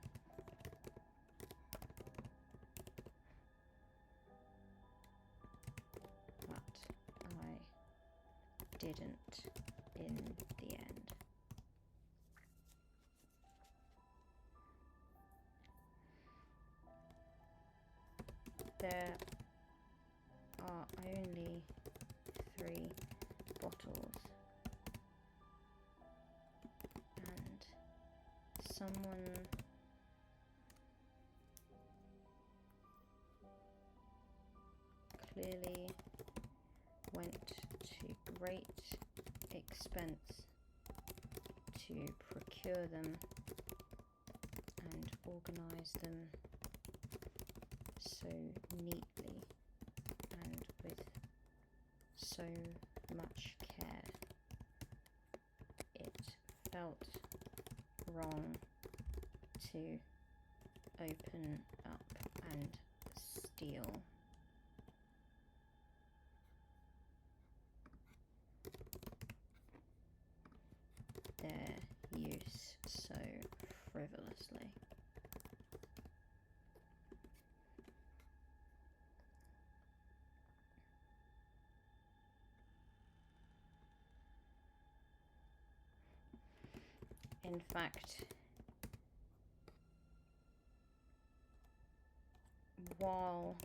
But I didn't in the end. There are only 3 bottles, and someone clearly went to great expense to procure them and organize them so neatly and with so much care. It felt wrong to open up and steal. Their use so frivolously. In fact, while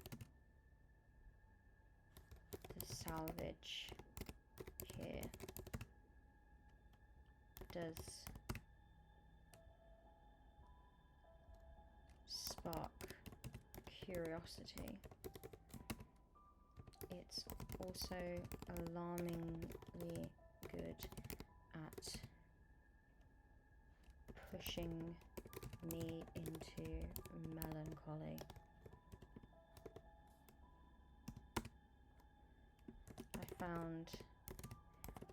the salvage here does spark curiosity, it's also alarmingly good at pushing me into melancholy. I found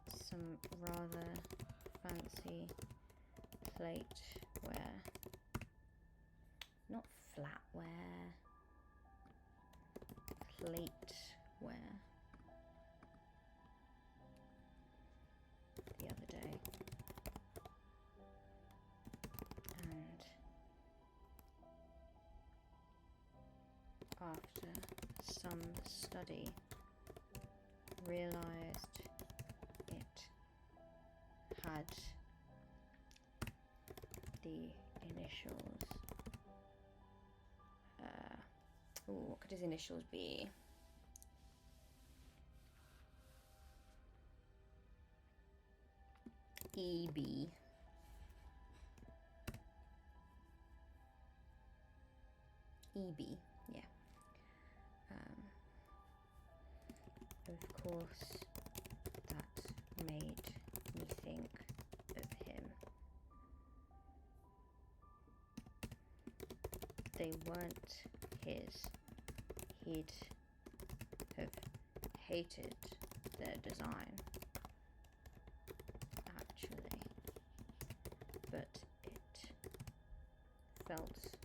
some rather fancy plateware, not flatware, plateware, the other day. And after some study, realized it had the initials. What could his initials be? EB. EB, yeah. Of course, that made me think of him. They weren't his. He'd have hated their design, actually, but it felt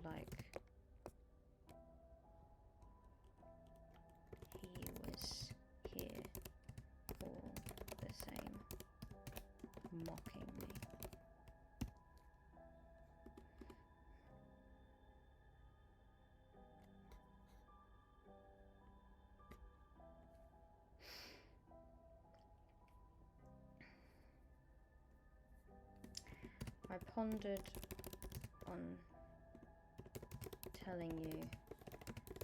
like he was here all the same, mocking me. pondered on telling you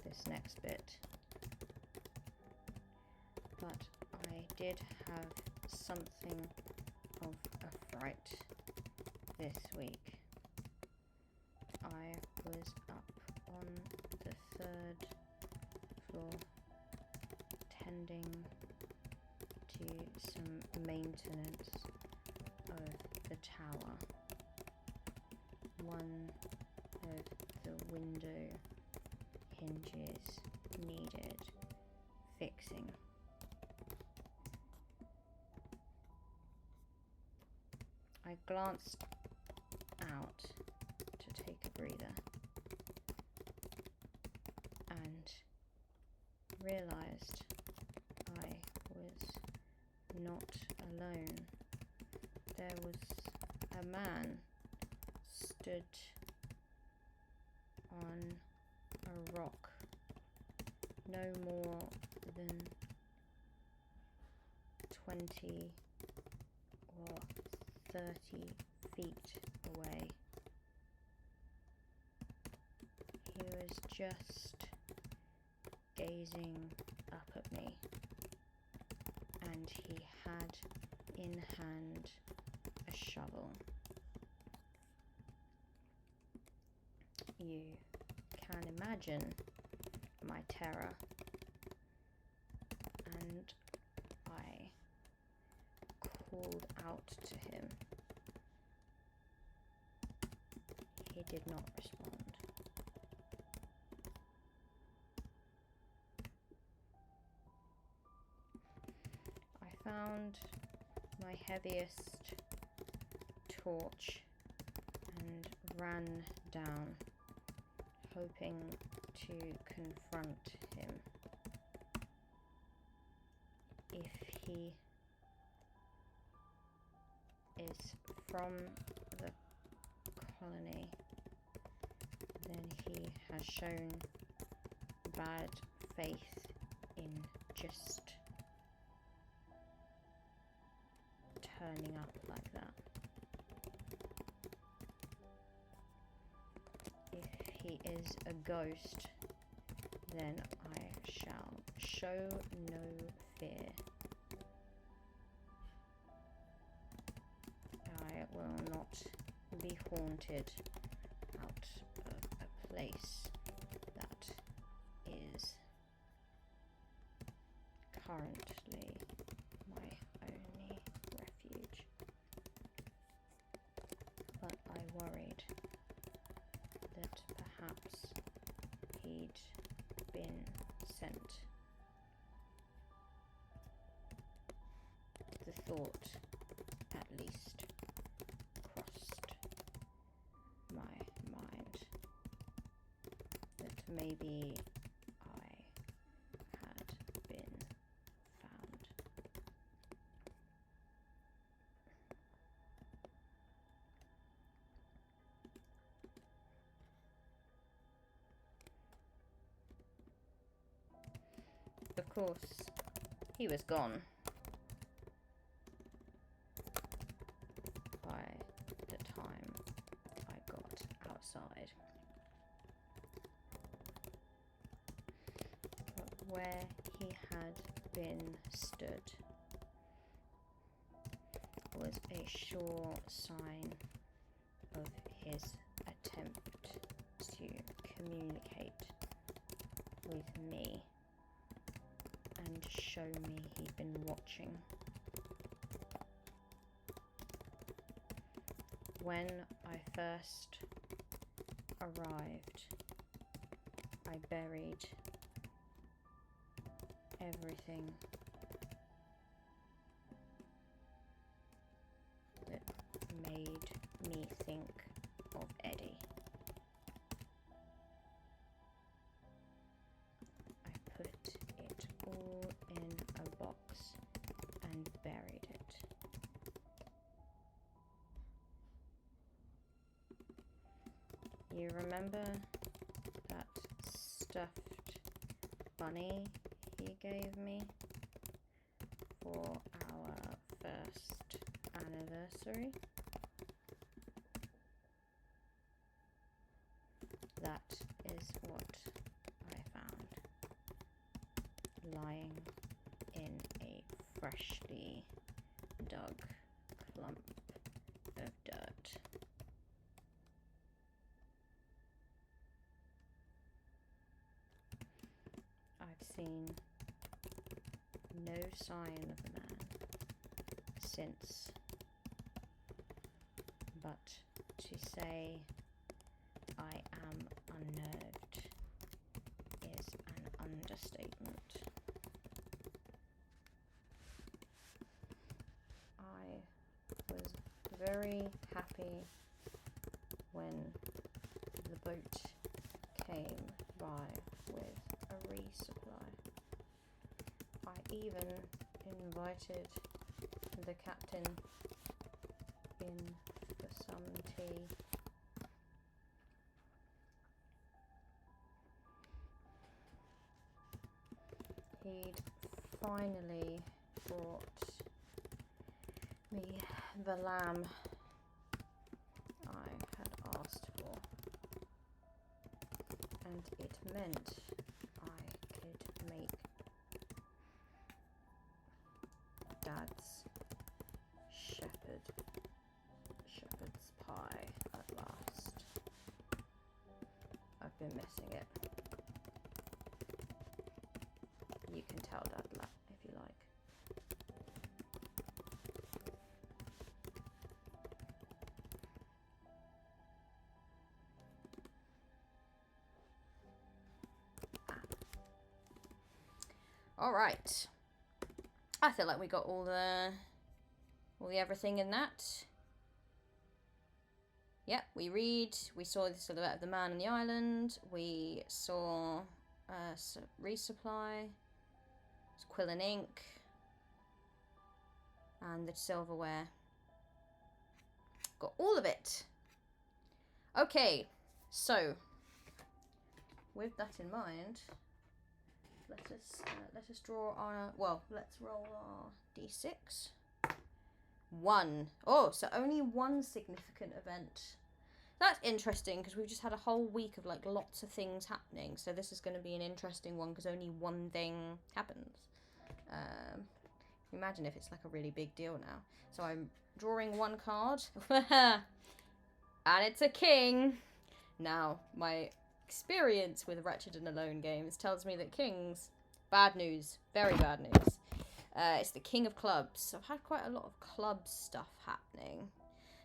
this next bit, but I did have something of a fright this week. I was up on the 3rd floor tending to some maintenance of the tower. One of the window hinges needed fixing. I glanced out to take a breather and realized I was not alone. There was a man stood on a rock no more than 20 or 30 feet away. He was just gazing up at me, and he had in hand a shovel. You can imagine my terror, and I called out to him. He did not respond. I found my heaviest torch and ran down, hoping to confront him. If he is from the colony, then he has shown bad faith in just turning up like that. If he is a ghost, then I shall show no fear. I will not be haunted out of a place that is currently my only refuge. But I worried that perhaps he'd been sent. The thought, at least, crossed my mind that maybe I had been found. Of course, he was gone by the time I got outside. But where he had been stood was a sure sign of his attempt to communicate with me and show me he'd been watching. When I first arrived, I buried everything that made me think of Eddie. I put it all in a box and buried it. You remember that stuffed bunny he gave me for our first anniversary? that is what I found lying in a freshly dug clump of dirt. I've seen no sign of the man since, but to say I am unnerved is an understatement. I was very happy when the boat came by with a resupply. I even invited the captain in for some tea. He'd finally brought me the lamb I had asked for, and it meant I could make Dad's shepherd's pie at last. I've been missing it. You can tell Dad that if you like. All right. I feel like we got all the everything in that. Yep, we saw the silhouette of the man on the island. We saw resupply, quill and ink, and the silverware. Got all of it. Okay, so with that in mind, let us draw our, well, let's roll our d6. 1. Oh, so only one significant event. That's interesting because we've just had a whole week of like lots of things happening. So this is going to be an interesting one because only one thing happens. Imagine if it's like a really big deal now. So I'm drawing one card. And it's a king. Now, my experience with Wretched and Alone games tells me that kings, bad news, very bad news. It's the King of Clubs. I've had quite a lot of club stuff happening.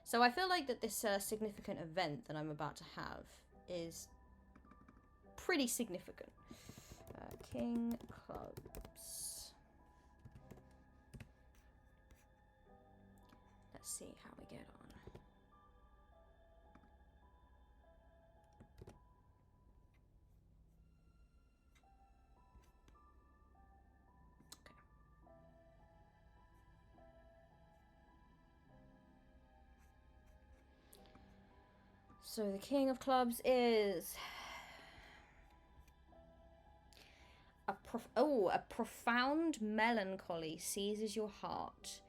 So I feel like that this significant event that I'm about to have is pretty significant. King Clubs. Let's see how we get on. So the King of Clubs is a profound melancholy seizes your heart.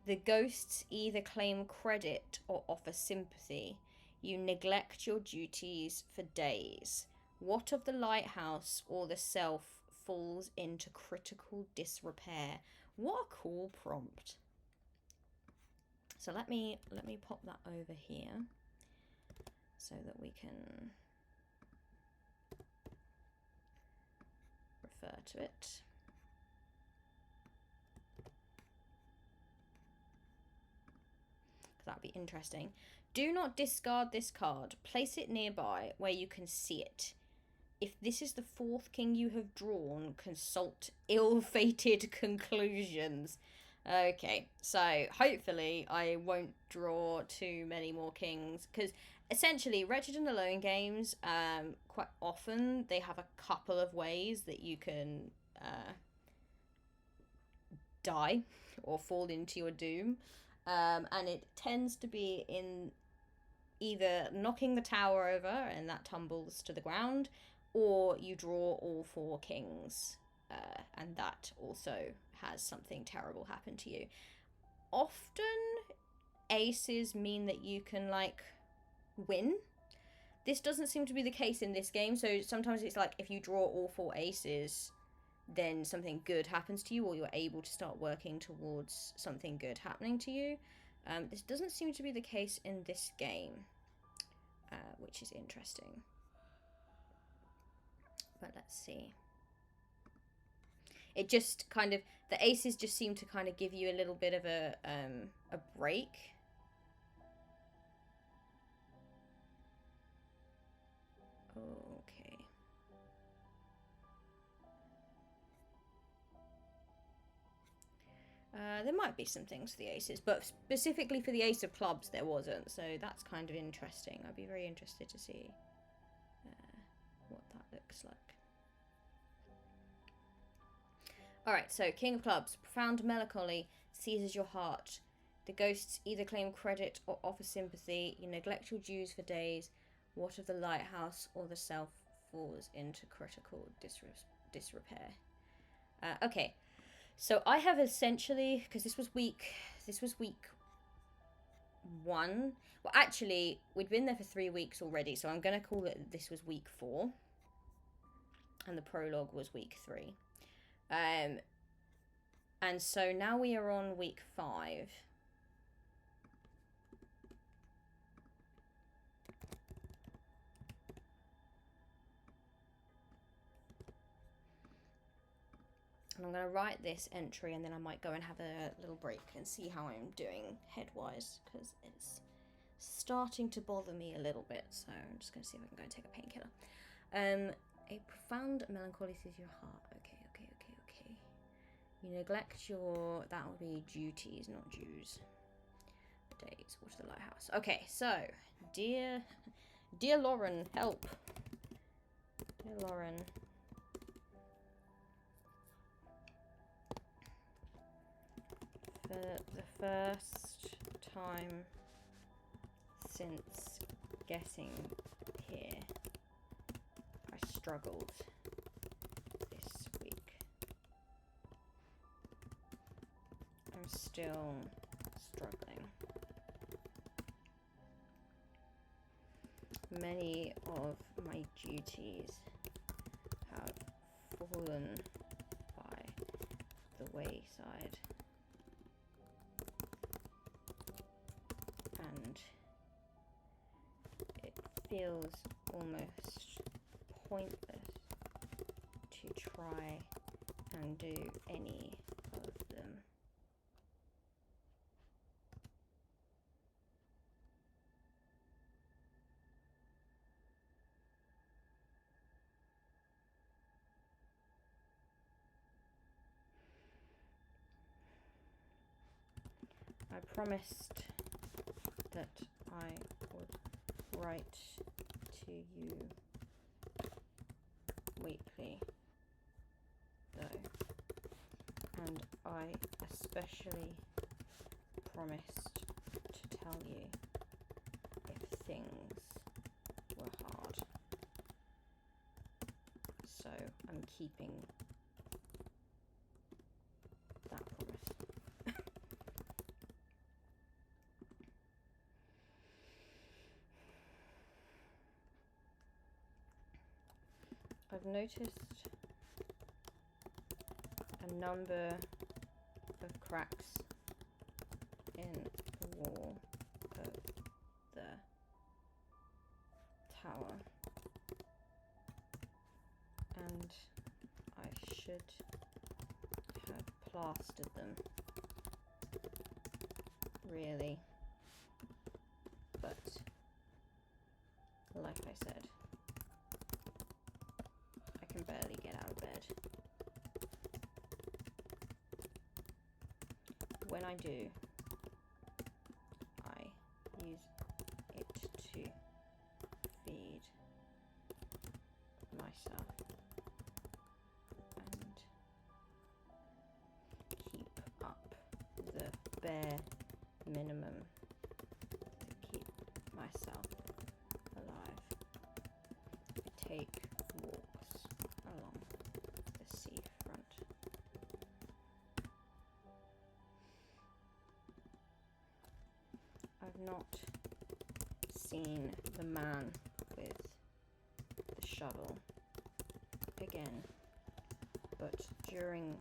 The ghosts either claim credit or offer sympathy. You neglect your duties for days. What of the lighthouse or the self falls into critical disrepair? What a cool prompt. So let me pop that over here so that we can refer to it. That'd be interesting. Do not discard this card. Place it nearby where you can see it. If this is the fourth king you have drawn, consult ill-fated conclusions. Okay, so hopefully I won't draw too many more kings, because essentially Wretched and Alone games, quite often they have a couple of ways that you can die or fall into your doom. And it tends to be in either knocking the tower over and that tumbles to the ground, or you draw all four kings, and that also has something terrible happen to you. Often aces mean that you can like win, This doesn't seem to be the case in this game. So sometimes it's like if you draw all 4 aces, then something good happens to you, or you're able to start working towards something good happening to you. This doesn't seem to be the case in this game, which is interesting. But let's see. It just kind of, the aces just seem to kind of give you a little bit of a break. Okay. There might be some things for the aces, but specifically for the ace of clubs there wasn't, so that's kind of interesting. I'd be very interested to see what that looks like. Alright, so King of Clubs. Profound melancholy seizes your heart. The ghosts either claim credit or offer sympathy. You neglect your dues for days. What of the lighthouse or the self falls into critical disrepair? Okay. So I have essentially, because this was week 1. Well, actually, we'd been there for 3 weeks already, so I'm going to call it this was week 4. And the prologue was week 3. And so now we are on week 5. And I'm going to write this entry, and then I might go and have a little break and see how I'm doing head-wise, because it's starting to bother me a little bit. So I'm just going to see if I can go and take a painkiller. A profound melancholy seizes your heart. Okay. You neglect your, that would be duties, not dues. Days, water the lighthouse. Okay, so, dear Lauren, help. Dear Lauren. For the first time since getting here, I struggled this week. I'm still struggling. Many of my duties have fallen by the wayside, and it feels almost pointless to try and do any of them. I promised that I would write to you weekly, though, and I especially promised to tell you if things were hard. So I'm keeping that promise. I've noticed a number of cracks in the wall of the tower, and I should have plastered them, really, but like I said, I can barely get out of bed. When I do, I use it to feed myself and keep up the bare minimum to keep myself alive. I take walks along the seafront. I've not seen the man with shovel again, but during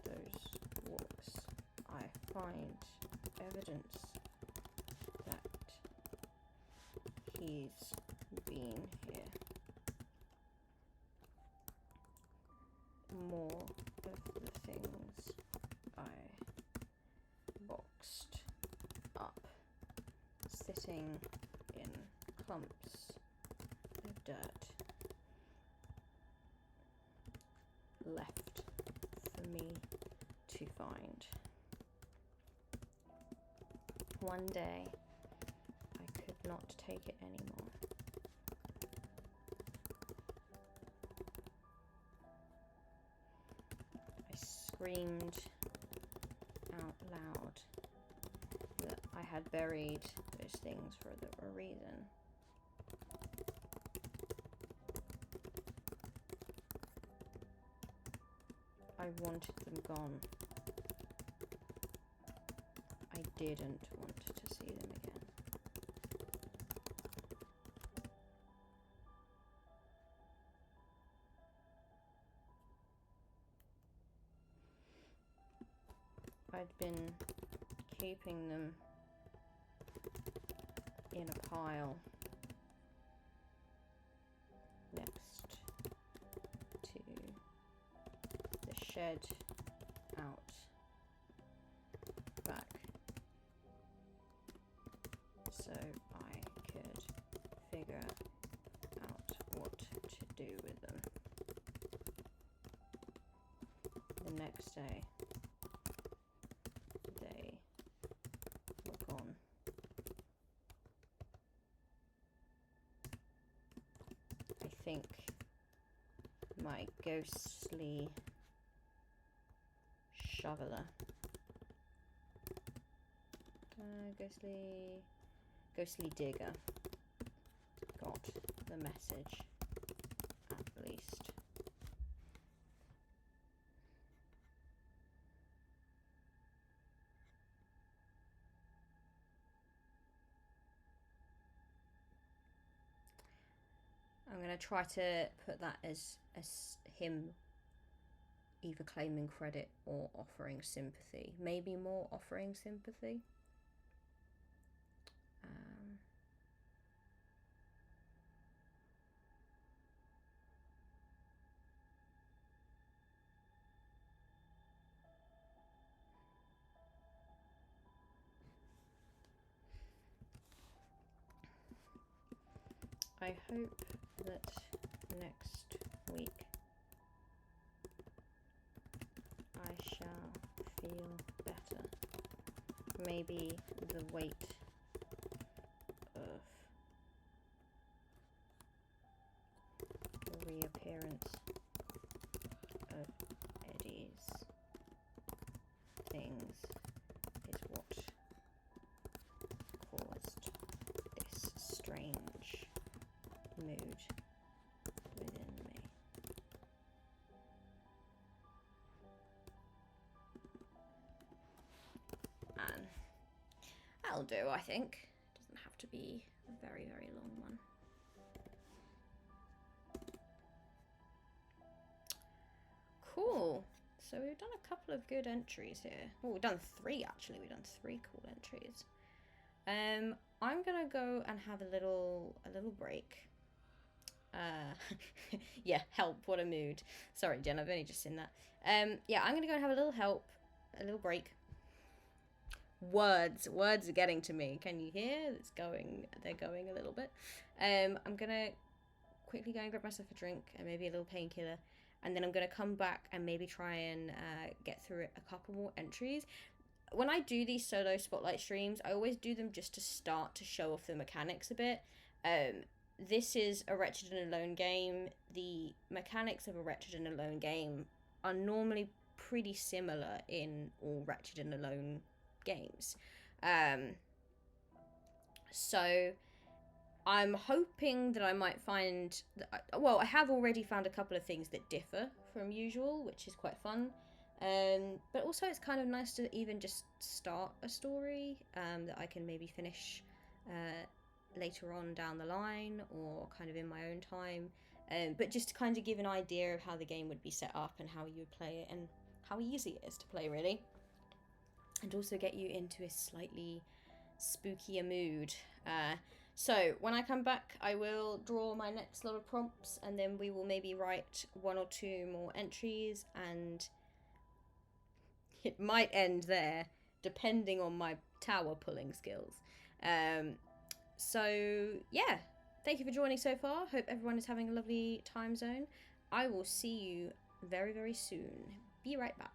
those walks I find evidence that he's been here. More of the things I boxed up, sitting in clumps of dirt, left for me to find. One day, I could not take it anymore. I screamed out loud that I had buried those things for a reason. I wanted them gone. I didn't want to see them again. I'd been keeping them in a pile next to the shed out back, so I could figure out what to do with them. The next day, they were gone. I think my ghostly shoveler, ghostly digger, got the message, at least. I'm going to try to put that as him either claiming credit or offering sympathy. Maybe more offering sympathy. I hope that next week I shall feel better. Maybe the weight of the reappearance of Eddie's things is what caused this strange mood within me. And that'll do, I think. Doesn't have to be a very, very long one. Cool. So we've done a couple of good entries here. Well, we've done 3 actually. We've done 3 cool entries. I'm gonna go and have a little break. Yeah, help, what a mood. Sorry, Jen, I've only just seen that. Yeah, I'm gonna go and have a little break. Words are getting to me. Can you hear? They're going a little bit. I'm gonna quickly go and grab myself a drink and maybe a little painkiller, and then I'm gonna come back and maybe try and get through a couple more entries. When I do these solo spotlight streams, I always do them just to start to show off the mechanics a bit. This is a Wretched and Alone game. The mechanics of a Wretched and Alone game are normally pretty similar in all Wretched and Alone games. So I'm hoping that I might find... well, I have already found a couple of things that differ from usual, which is quite fun. But also it's kind of nice to even just start a story that I can maybe finish later on down the line or kind of in my own time. But just to kind of give an idea of how the game would be set up and how you would play it and how easy it is to play, really. And also get you into a slightly spookier mood. So when I come back, I will draw my next lot of prompts, and then we will maybe write 1 or 2 more entries, and it might end there, depending on my tower pulling skills. So yeah, thank you for joining so far. Hope everyone is having a lovely time zone. I will see you very, very soon. Be right back.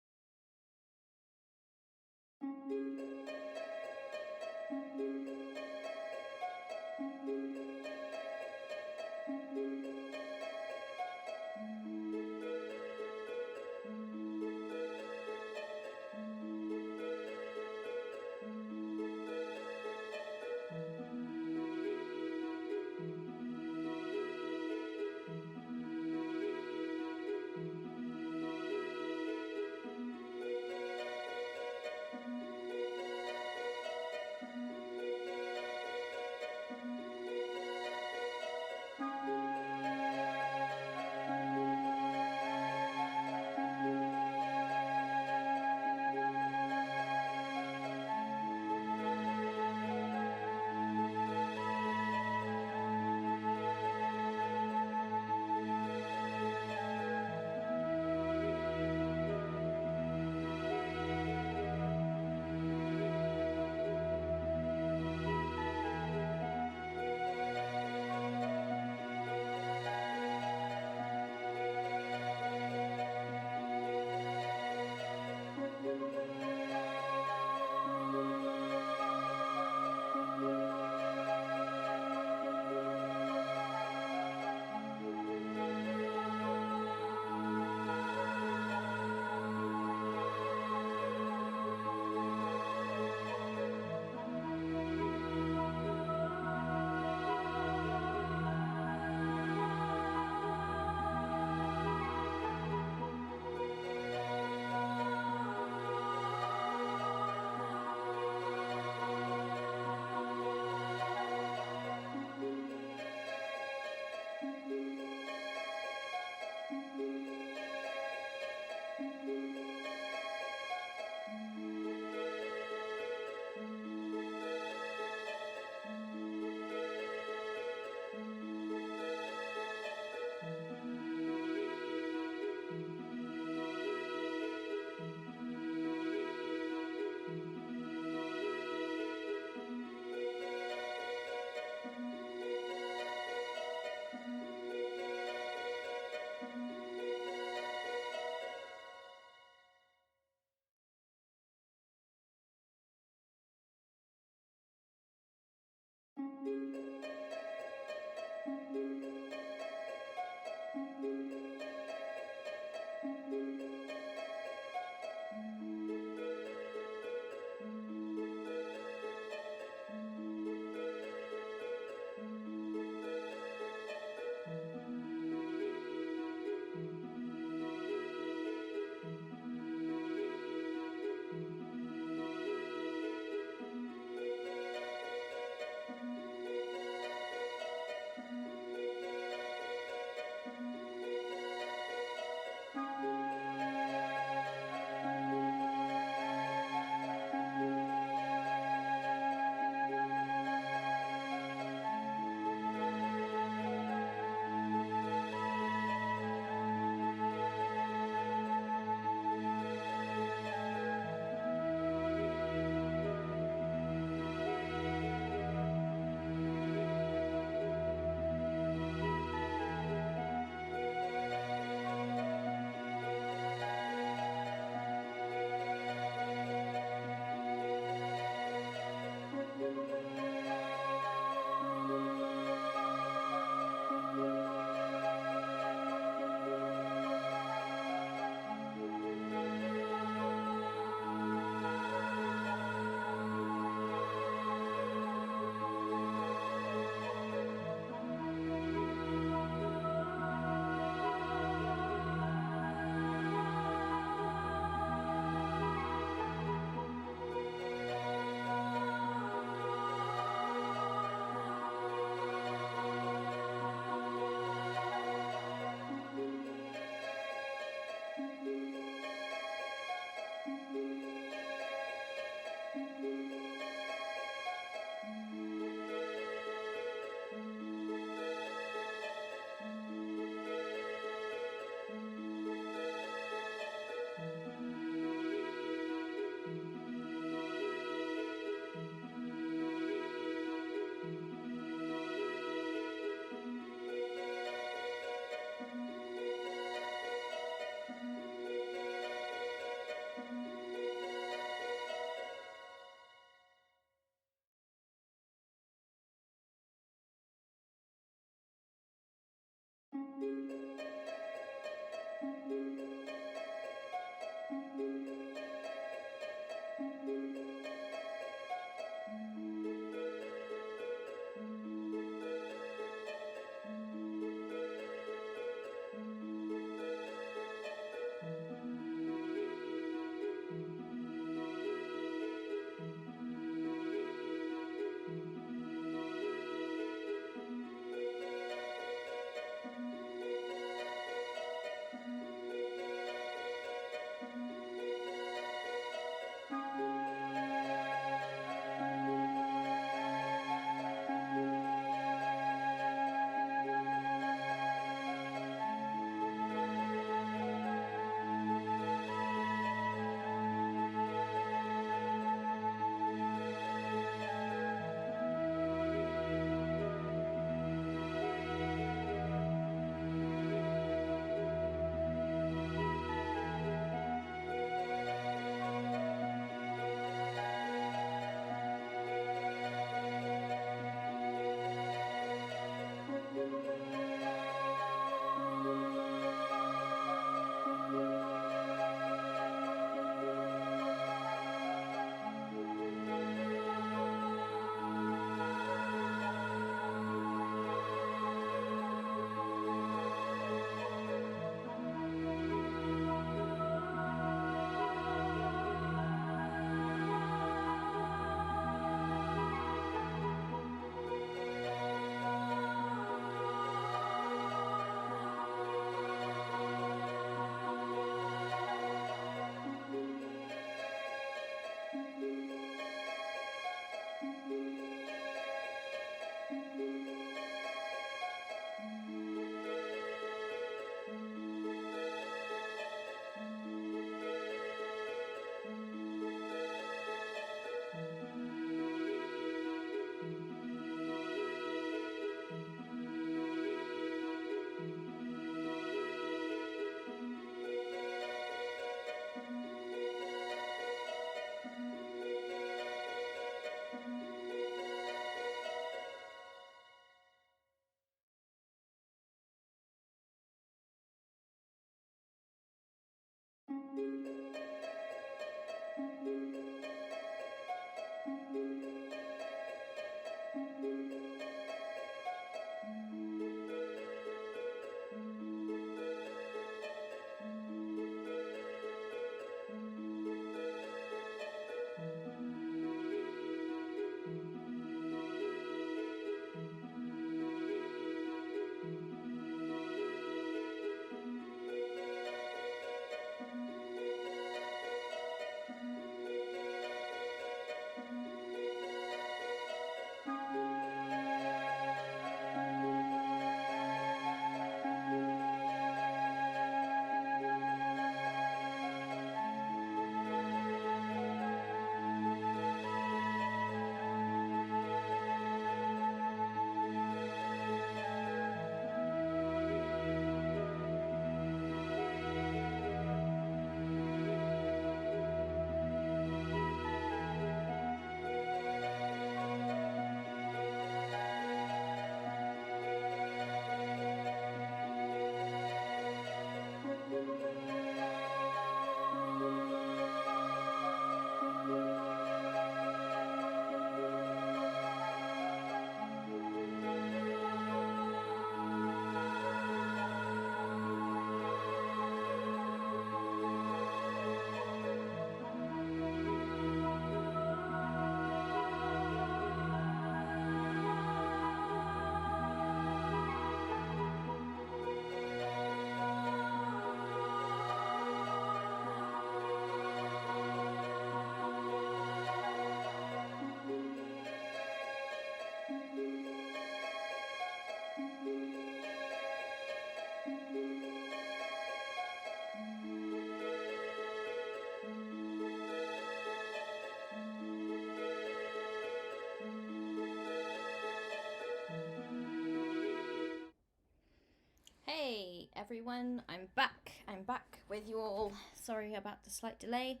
Hey everyone, I'm back. I'm back with you all. Sorry about the slight delay.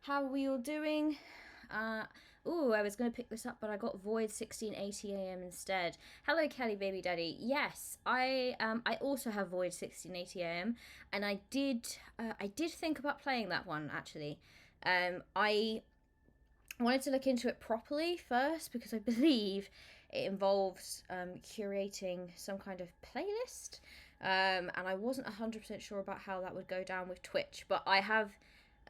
How are we all doing? I was going to pick this up, but I got Void 1680 AM instead. Hello, Kelly Baby Daddy. Yes, I also have Void 1680 AM, and I did think about playing that one actually. I wanted to look into it properly first because I believe it involves curating some kind of playlist. And I wasn't 100% sure about how that would go down with Twitch, but I have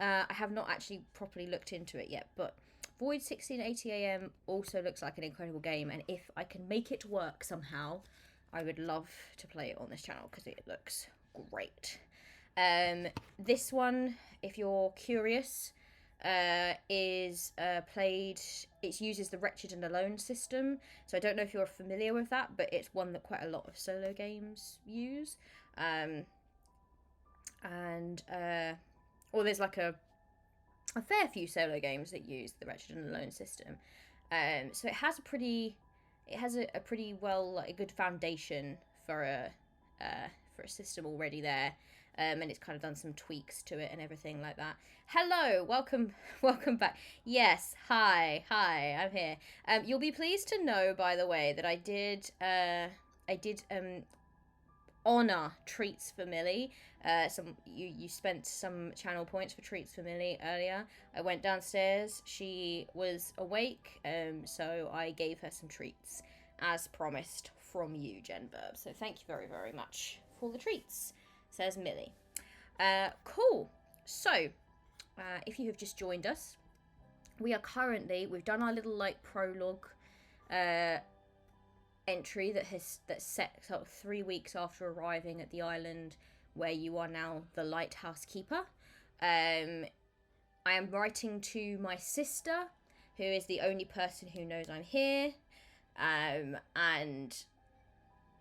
not actually properly looked into it yet. But Void 1680 AM also looks like an incredible game, and if I can make it work somehow, I would love to play it on this channel because it looks great. This one, if you're curious, is played. It uses the Wretched and Alone system, so I don't know if you're familiar with that, but it's one that quite a lot of solo games use. Or there's like a fair few solo games that use the Wretched and Alone system. So it has a pretty well, like, a good foundation for a system already there. And it's kind of done some tweaks to it and everything like that. Hello, welcome back. Yes, hi, I'm here. You'll be pleased to know, by the way, that I did honor Treats for Millie. You spent some channel points for Treats for Millie earlier. I went downstairs. She was awake, so I gave her some treats, as promised from you, Jen Burb. So thank you very, very much for the treats, says Millie. Cool. So, if you have just joined us, we've done our little like prologue entry that's set sort of 3 weeks after arriving at the island where you are now the Lighthouse keeper. I am writing to my sister, who is the only person who knows I'm here, and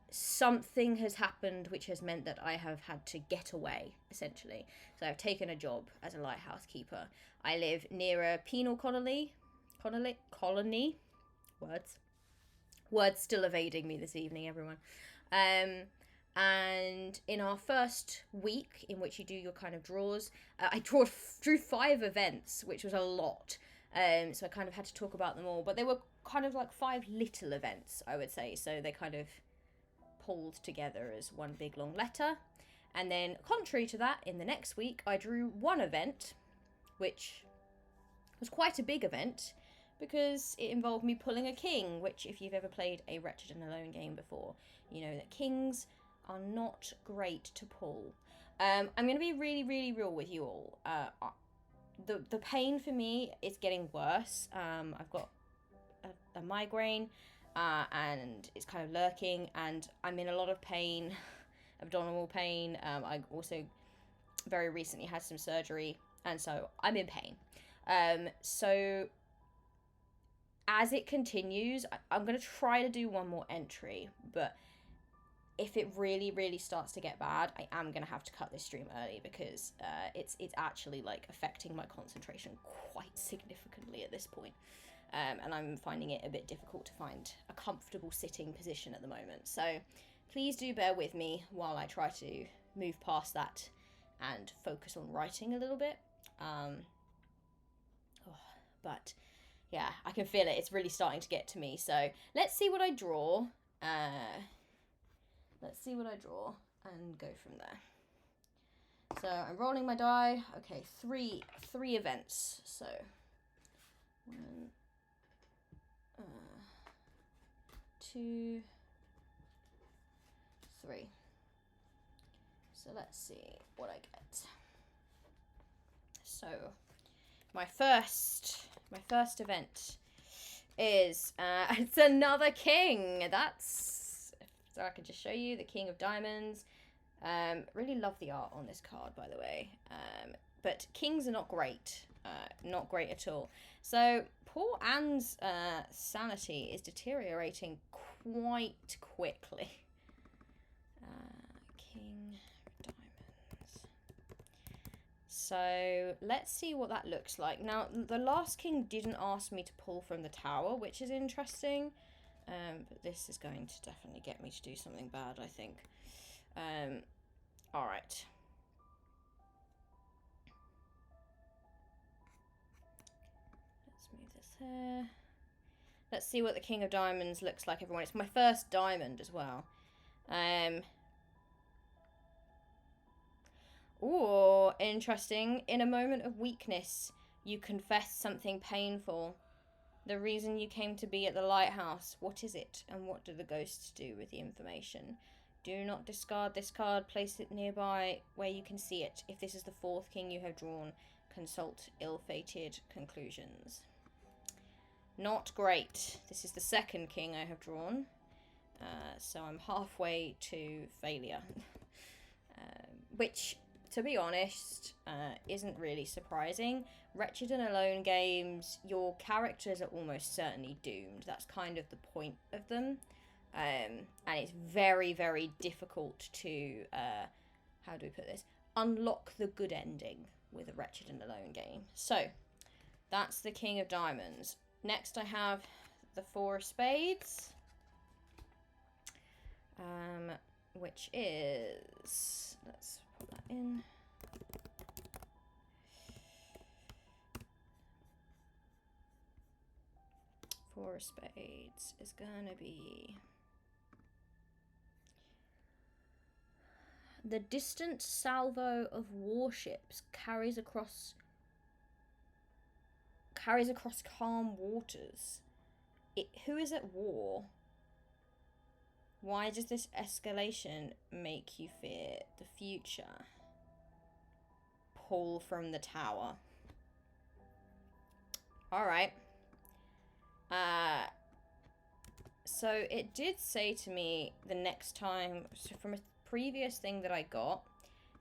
something has happened which has meant that I have had to get away, essentially. So I've taken a job as a lighthouse keeper. I live near a penal colony. Words still evading me this evening, everyone. And in our first week, in which you do your kind of draws, I drew 5 events, which was a lot. So I kind of had to talk about them all, but they were kind of like 5 little events, I would say. So they kind of pulled together as one big long letter. And then, contrary to that, in the next week, I drew one event, which was quite a big event, because it involved me pulling a king, which, if you've ever played a Wretched and Alone game before, you know that kings are not great to pull. I'm going to be really, really real with you all. The pain for me is getting worse. I've got a migraine, and it's kind of lurking, and I'm in a lot of pain, abdominal pain. I also very recently had some surgery, and so I'm in pain. So as it continues, I'm going to try to do one more entry, but if it really, really starts to get bad, I am going to have to cut this stream early, because it's actually like affecting my concentration quite significantly at this point. And I'm finding it a bit difficult to find a comfortable sitting position at the moment. So please do bear with me while I try to move past that and focus on writing a little bit. But yeah, I can feel it. It's really starting to get to me. So let's see what I draw. Let's see what I draw and go from there. So I'm rolling my die. Okay, three events. So 1, 2, 3. So let's see what I get. So my first event is it's another king. That's, so I can just show you the King of Diamonds. Really love the art on this card, by the way. But kings are not great. Not great at all. So poor Anne's sanity is deteriorating quite quickly. King of Diamonds. So let's see what that looks like. Now, the last king didn't ask me to pull from the tower, which is interesting. But this is going to definitely get me to do something bad, I think. Alright. Let's move this here. Let's see what the King of Diamonds looks like, everyone. It's my first diamond as well. Ooh, interesting. In a moment of weakness, you confess something painful. The reason you came to be at the lighthouse. What is it? And what do the ghosts do with the information? Do not discard this card. Place it nearby where you can see it. If this is the 4th king you have drawn, consult ill-fated conclusions. Not great. This is the 2nd king I have drawn. So I'm halfway to failure. Which, to be honest, isn't really surprising. Wretched and Alone games, your characters are almost certainly doomed. That's kind of the point of them. And it's very, very difficult to, how do we put this? Unlock the good ending with a Wretched and Alone game. So, that's the King of Diamonds. Next I have the 4 of Spades. Which is, let's put that in. Four of Spades is gonna be the distant salvo of warships carries across calm waters. Who is at war? Why does this escalation make you fear the future? Pull from the tower. Alright. So it did say to me the next time, so from a previous thing that I got,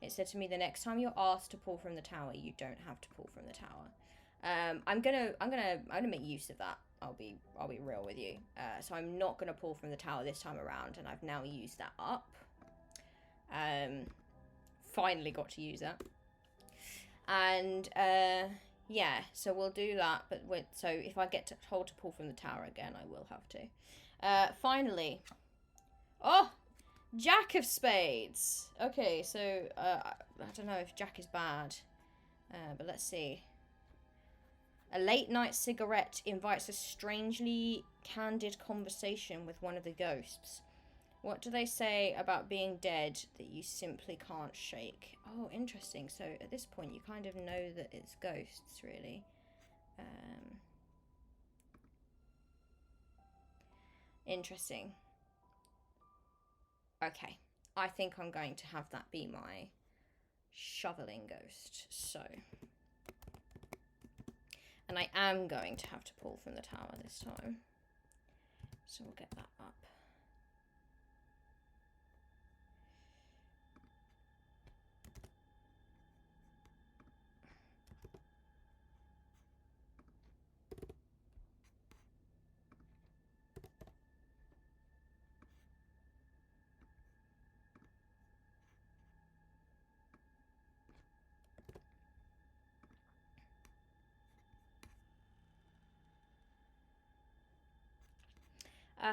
it said to me the next time you're asked to pull from the tower, you don't have to pull from the tower. I'm gonna make use of that. I'll be real with you. So I'm not gonna pull from the tower this time around, and I've now used that up. Finally got to use that. And yeah, so we'll do that. But so if I get told to pull from the tower again, I will have to. Finally, oh, Jack of Spades. Okay, so I don't know if Jack is bad, but let's see. A late night cigarette invites a strangely candid conversation with one of the ghosts. What do they say about being dead that you simply can't shake? Oh, interesting. So at this point, you kind of know that it's ghosts, really. Interesting. Okay. I think I'm going to have that be my shoveling ghost. So. And I am going to have to pull from the tower this time. So we'll get that up.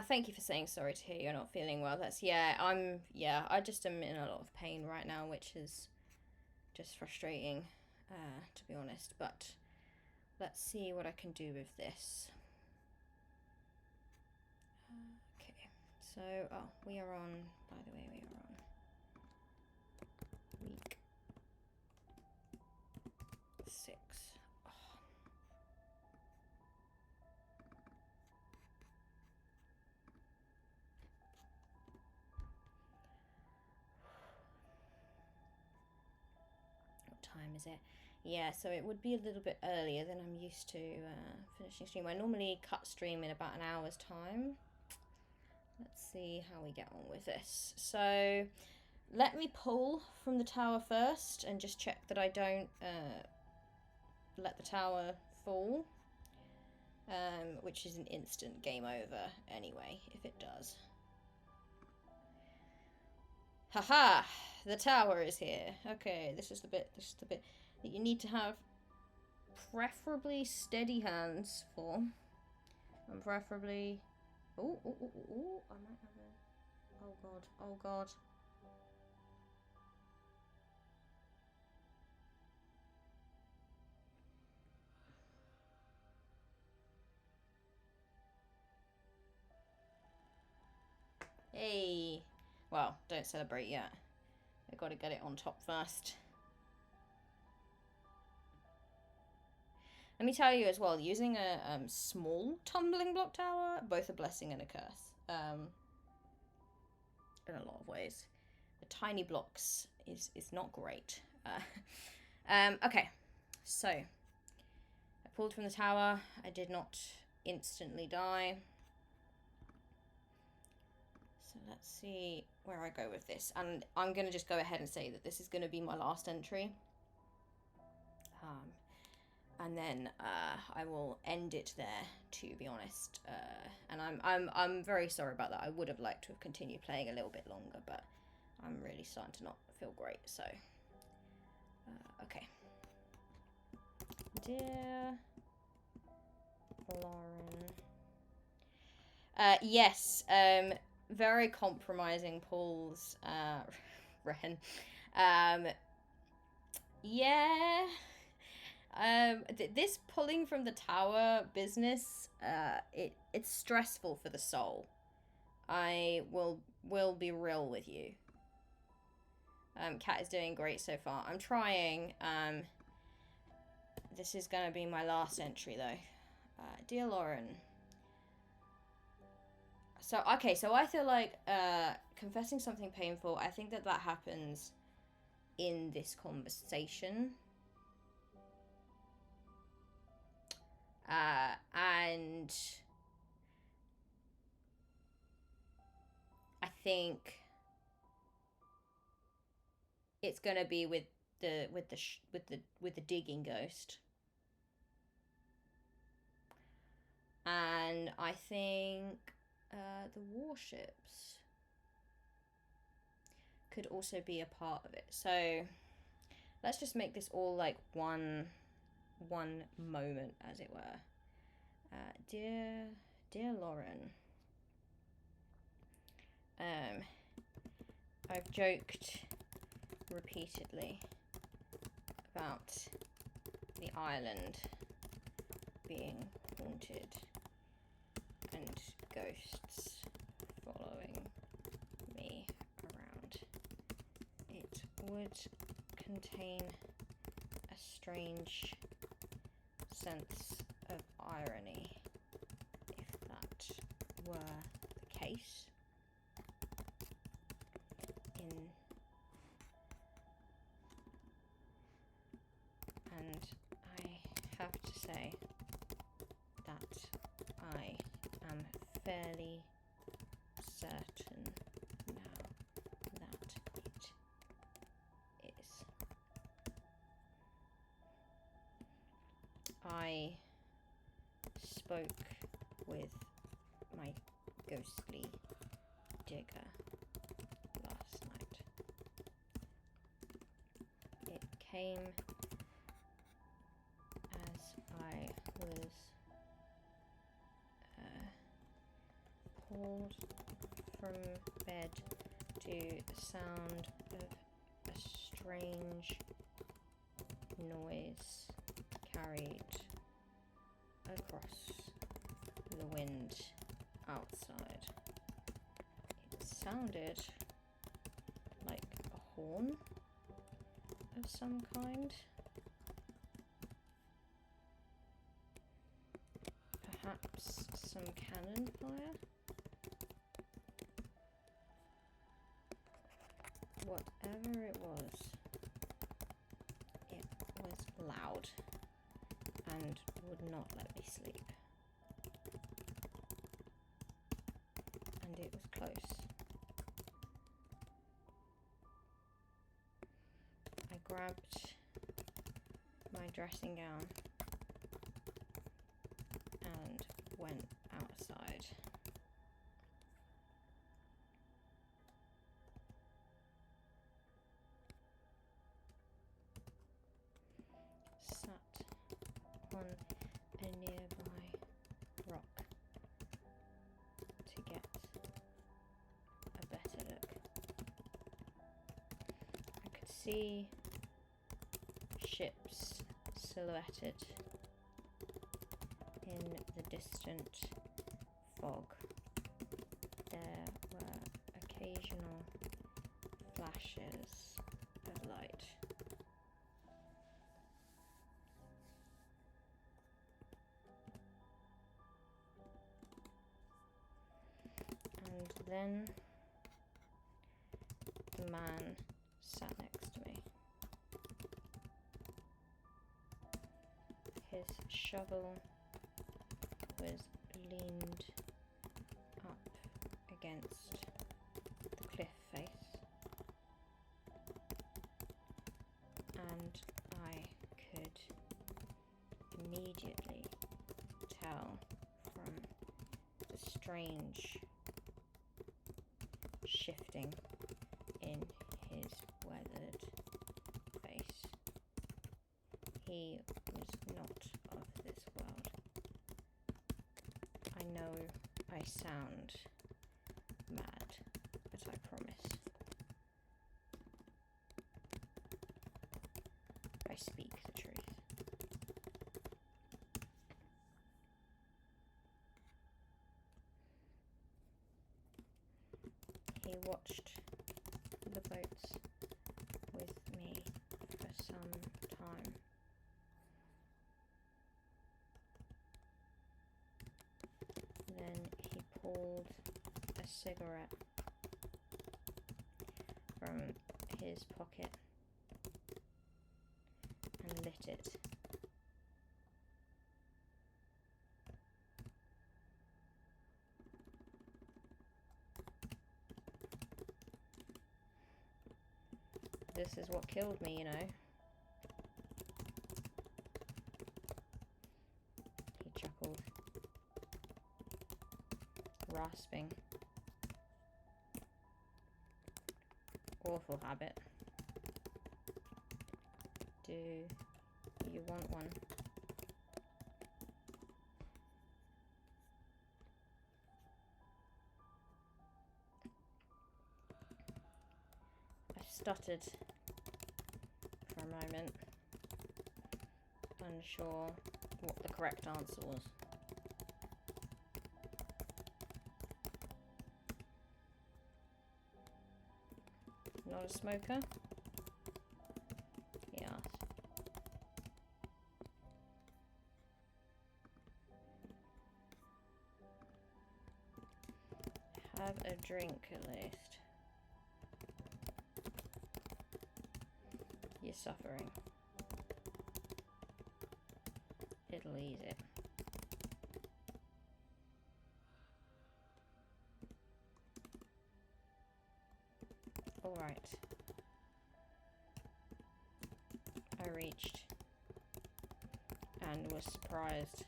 Thank you for saying sorry to hear you're not feeling well. I just am in a lot of pain right now, which is just frustrating, to be honest. But let's see what I can do with this. Okay, so, we are on, by the way, we are on week 6. Time is it? Yeah, so it would be a little bit earlier than I'm used to finishing stream. I normally cut stream in about an hour's time. Let's see how we get on with this. So let me pull from the tower first and just check that I don't let the tower fall, which is an instant game over anyway if it does. Haha! The tower is here. Okay, this is the bit that you need to have preferably steady hands for. And preferably... Oh, I might have a... Oh god, oh god. Hey! Well, don't celebrate yet. I've got to get it on top first. Let me tell you as well, using a small tumbling block tower, both a blessing and a curse. In a lot of ways. The tiny blocks is not great. Okay, so I pulled from the tower. I did not instantly die. So let's see where I go with this. And I'm going to just go ahead and say that this is going to be my last entry. And then I will end it there, to be honest. And I'm very sorry about that. I would have liked to have continued playing a little bit longer, but I'm really starting to not feel great. So, okay. Dear Lauren. Yes. Very compromising pulls. Ren. Yeah. This pulling from the tower business, it's stressful for the soul. I will be real with you. Cat is doing great so far. I'm trying. This is gonna be my last entry though. Dear Lauren. So, okay, so I feel like confessing something painful, I think that happens in this conversation. And I think it's gonna be with the digging ghost, and I think the warships could also be a part of it. So let's just make this all like one moment, as it were. Dear Lauren, I've joked repeatedly about the island being haunted and ghosts following would contain a strange sense of irony if that were the case. And I have to say that I am fairly certain now that it is. I spoke with my ghostly digger last night. It came as I was pulled from bed to the sound of a strange noise carried across the wind outside. It sounded like a horn of some kind. Perhaps some cannon fire? Whatever it was loud and would not let me sleep. And it was close. I grabbed my dressing gown and went outside. Sat on a nearby rock to get a better look. I could see ships silhouetted in the distant fog. There were occasional flashes of light. And then the man sat next to me. His shovel was leaned up against the cliff face, and I could immediately tell from the strange shifting in his weathered face. He was not of this world. I know I sound mad, but I promise I speak the truth. He watched the boats with me for some time. Then he pulled a cigarette from his pocket and lit it. This is what killed me, you know. He chuckled, rasping. Awful habit. Do you want one? I stuttered for a moment, unsure what the correct answer was. Not a smoker? drink at least. You're suffering. It'll ease it. All right. I reached and was surprised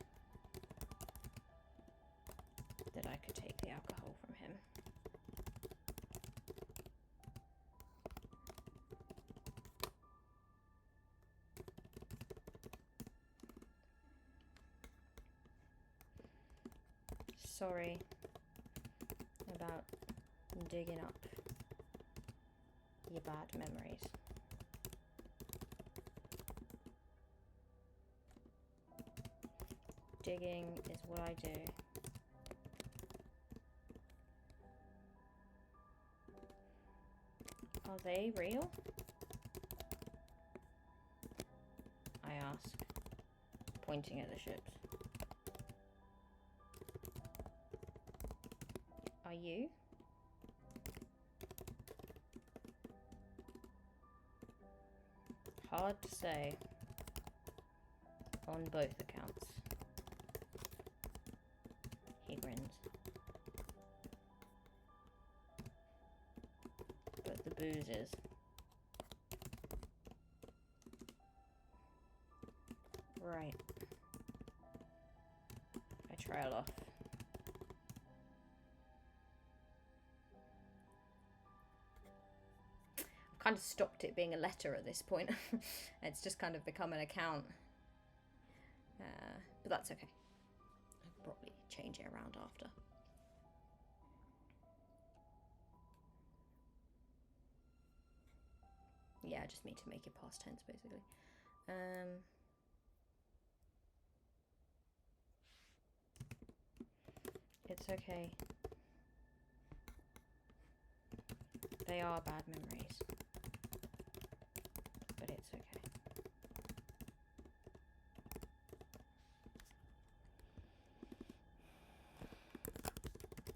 that I could take the alcohol from him. Sorry about digging up your bad memories. Digging is what I do. Are they real? I ask, pointing at the ships. Are you? Hard to say on both accounts. He grins. But the booze is. Right. I trail off. Kind of stopped it being a letter at this point. It's just kind of become an account. But that's okay. I'll probably change it around after. Yeah, I just need to make it past tense basically. It's okay. They are bad memories. But it's okay.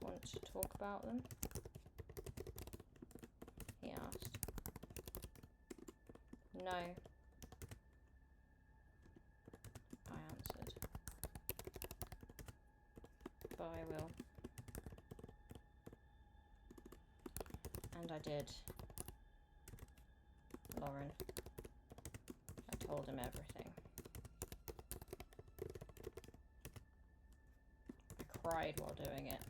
Want to talk about them? He asked. No. I answered. But I will. And I did. Lauren. I told him everything. I cried while doing it.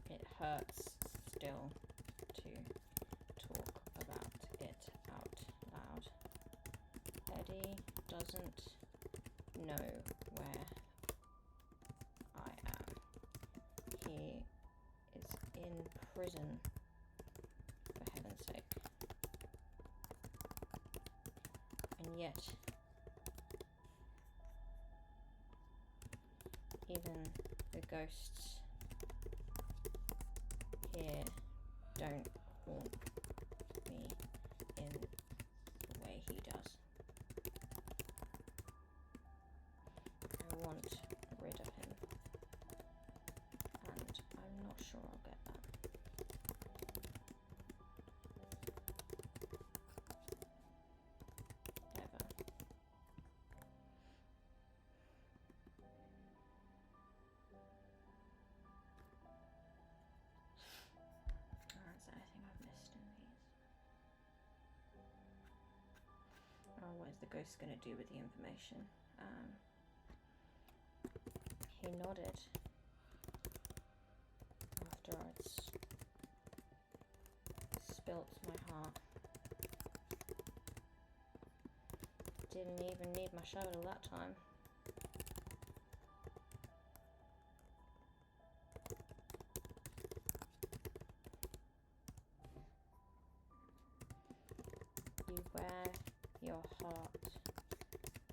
It hurts still to talk about it out loud. Eddie doesn't know where I am. He is in prison, for heaven's sake. And yet, even the ghosts here don't haunt me in the way he does. I want rid of him, and I'm not sure I'll get that. Ever. Is there anything I've missed in these? Oh, what is the ghost going to do with the information? He nodded after I'd spilt my heart. Didn't even need my shovel that time. You wear your heart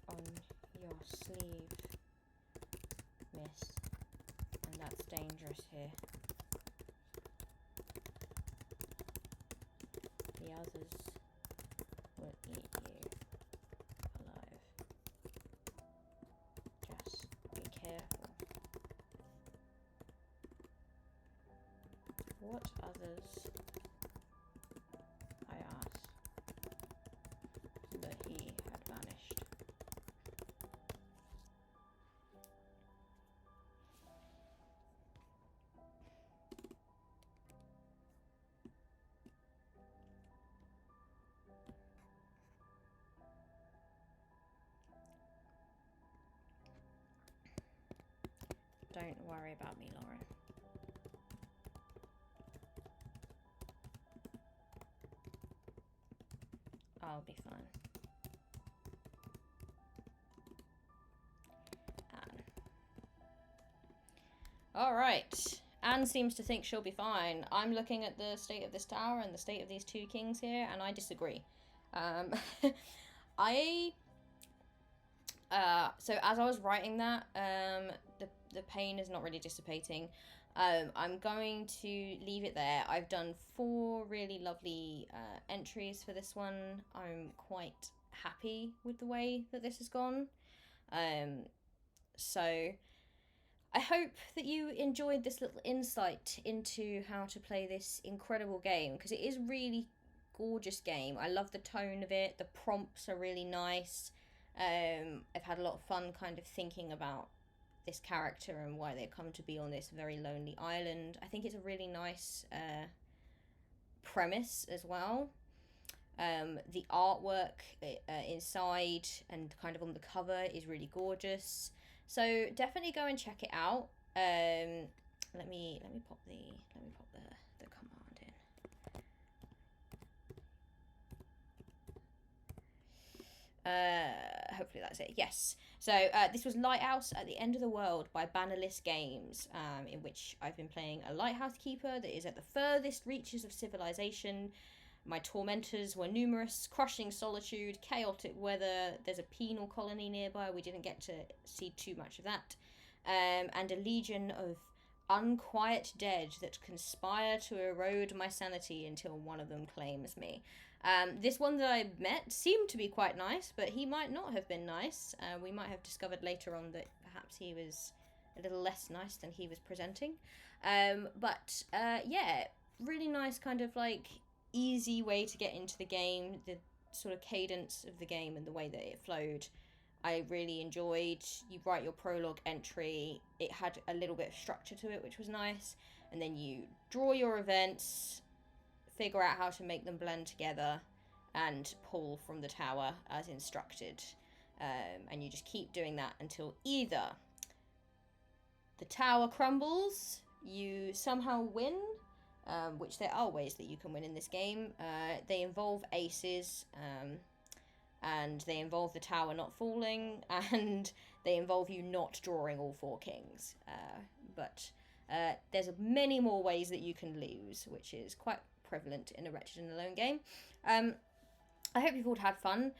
on your sleeve, miss, and that's dangerous here. The others will eat you alive. Just be careful. What others, I asked, that he had vanished. Don't worry about me, Lauren. I'll be fine. Anne. Alright. Anne seems to think she'll be fine. I'm looking at the state of this tower and the state of these two kings here, and I disagree. So as I was writing that, the pain is not really dissipating. I'm going to leave it there. I've done 4 really lovely entries for this one. I'm quite happy with the way that this has gone. So I hope that you enjoyed this little insight into how to play this incredible game, because it is a really gorgeous game. I love the tone of it. The prompts are really nice. I've had a lot of fun kind of thinking about this character and why they come to be on this very lonely island. I think it's a really nice premise as well. The artwork inside and kind of on the cover is really gorgeous. So definitely go and check it out. Let me pop the command in. Hopefully that's it. Yes. So this was Lighthouse at the End of the World by Bannerless Games, in which I've been playing a lighthouse keeper that is at the furthest reaches of civilization. My tormentors were numerous: crushing solitude, chaotic weather. There's a penal colony nearby. We didn't get to see too much of that. And a legion of unquiet dead that conspire to erode my sanity until one of them claims me. This one that I met seemed to be quite nice, but he might not have been nice. We might have discovered later on that perhaps he was a little less nice than he was presenting. Yeah, really nice kind of like easy way to get into the game. The sort of cadence of the game and the way that it flowed, I really enjoyed. You write your prologue entry. It had a little bit of structure to it, which was nice. And then you draw your events, figure out how to make them blend together, and pull from the tower as instructed. And you just keep doing that until either the tower crumbles, you somehow win, which there are ways that you can win in this game. They involve aces, and they involve the tower not falling, and they involve you not drawing all 4 kings. But there's many more ways that you can lose, which is quite prevalent in a Wretched and Alone game. I hope you've all had fun.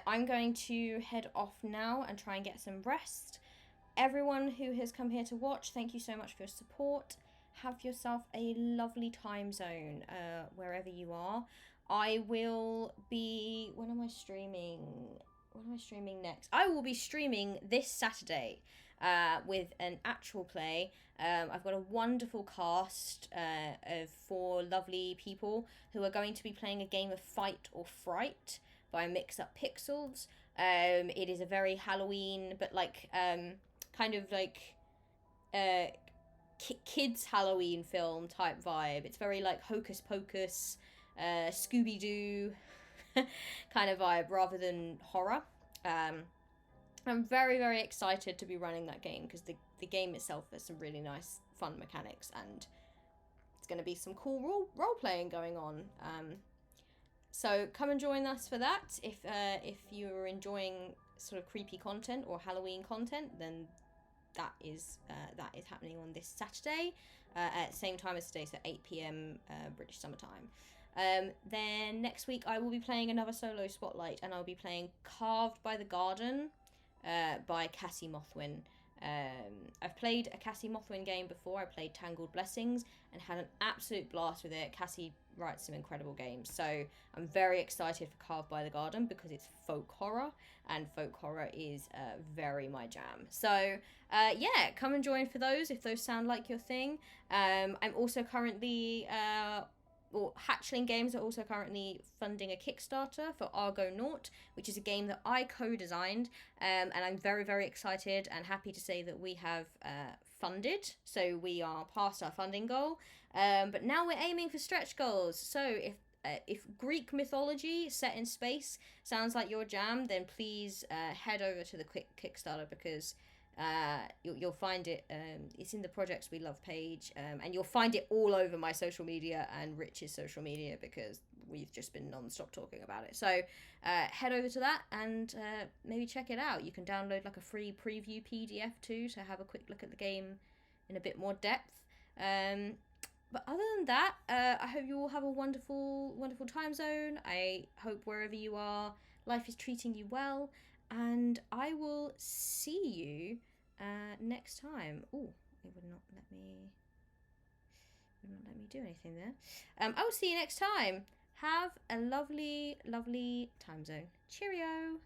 I'm going to head off now and try and get some rest. Everyone who has come here to watch, thank you so much for your support. Have yourself a lovely time zone wherever you are. I will be... When am I streaming? When am I streaming next? I will be streaming this Saturday with an actual play. I've got a wonderful cast of 4 lovely people who are going to be playing a game of Fight or Fright by Mix Up Pixels. It is a very Halloween, but like kind of like kids Halloween film type vibe. It's very like Hocus Pocus, Scooby-Doo kind of vibe rather than horror. I'm very, very excited to be running that game because the game itself has some really nice, fun mechanics, and it's going to be some cool role-playing going on. So come and join us for that. If you're enjoying sort of creepy content or Halloween content, then that is happening on this Saturday at the same time as today, so 8 p.m. British Summer Time. Then next week I will be playing another solo spotlight, and I'll be playing Carved by the Garden by Cassie Mothwin. I've played a Cassie Mothwin game before. I played Tangled Blessings, and had an absolute blast with it. Cassie writes some incredible games, so I'm very excited for Carved by the Garden because it's folk horror, and folk horror is very my jam. So yeah, come and join for those if those sound like your thing. I'm also currently or Hatchling Games are also currently funding a Kickstarter for Argonaut, which is a game that I co-designed, and I'm very, very excited and happy to say that we have funded, so we are past our funding goal, but now we're aiming for stretch goals. So if Greek mythology set in space sounds like your jam, then please head over to the quick Kickstarter, because you'll find it. It's in the Projects We Love page, and you'll find it all over my social media and Rich's social media, because we've just been non-stop talking about it. So head over to that and maybe check it out. You can download like a free preview PDF too to have a quick look at the game in a bit more depth. But other than that, I hope you all have a wonderful, wonderful time zone. I hope wherever you are, life is treating you well, and I will see you next time. Oh, it would not let me. Would not let me do anything there. I will see you next time. Have a lovely, lovely time zone. Cheerio.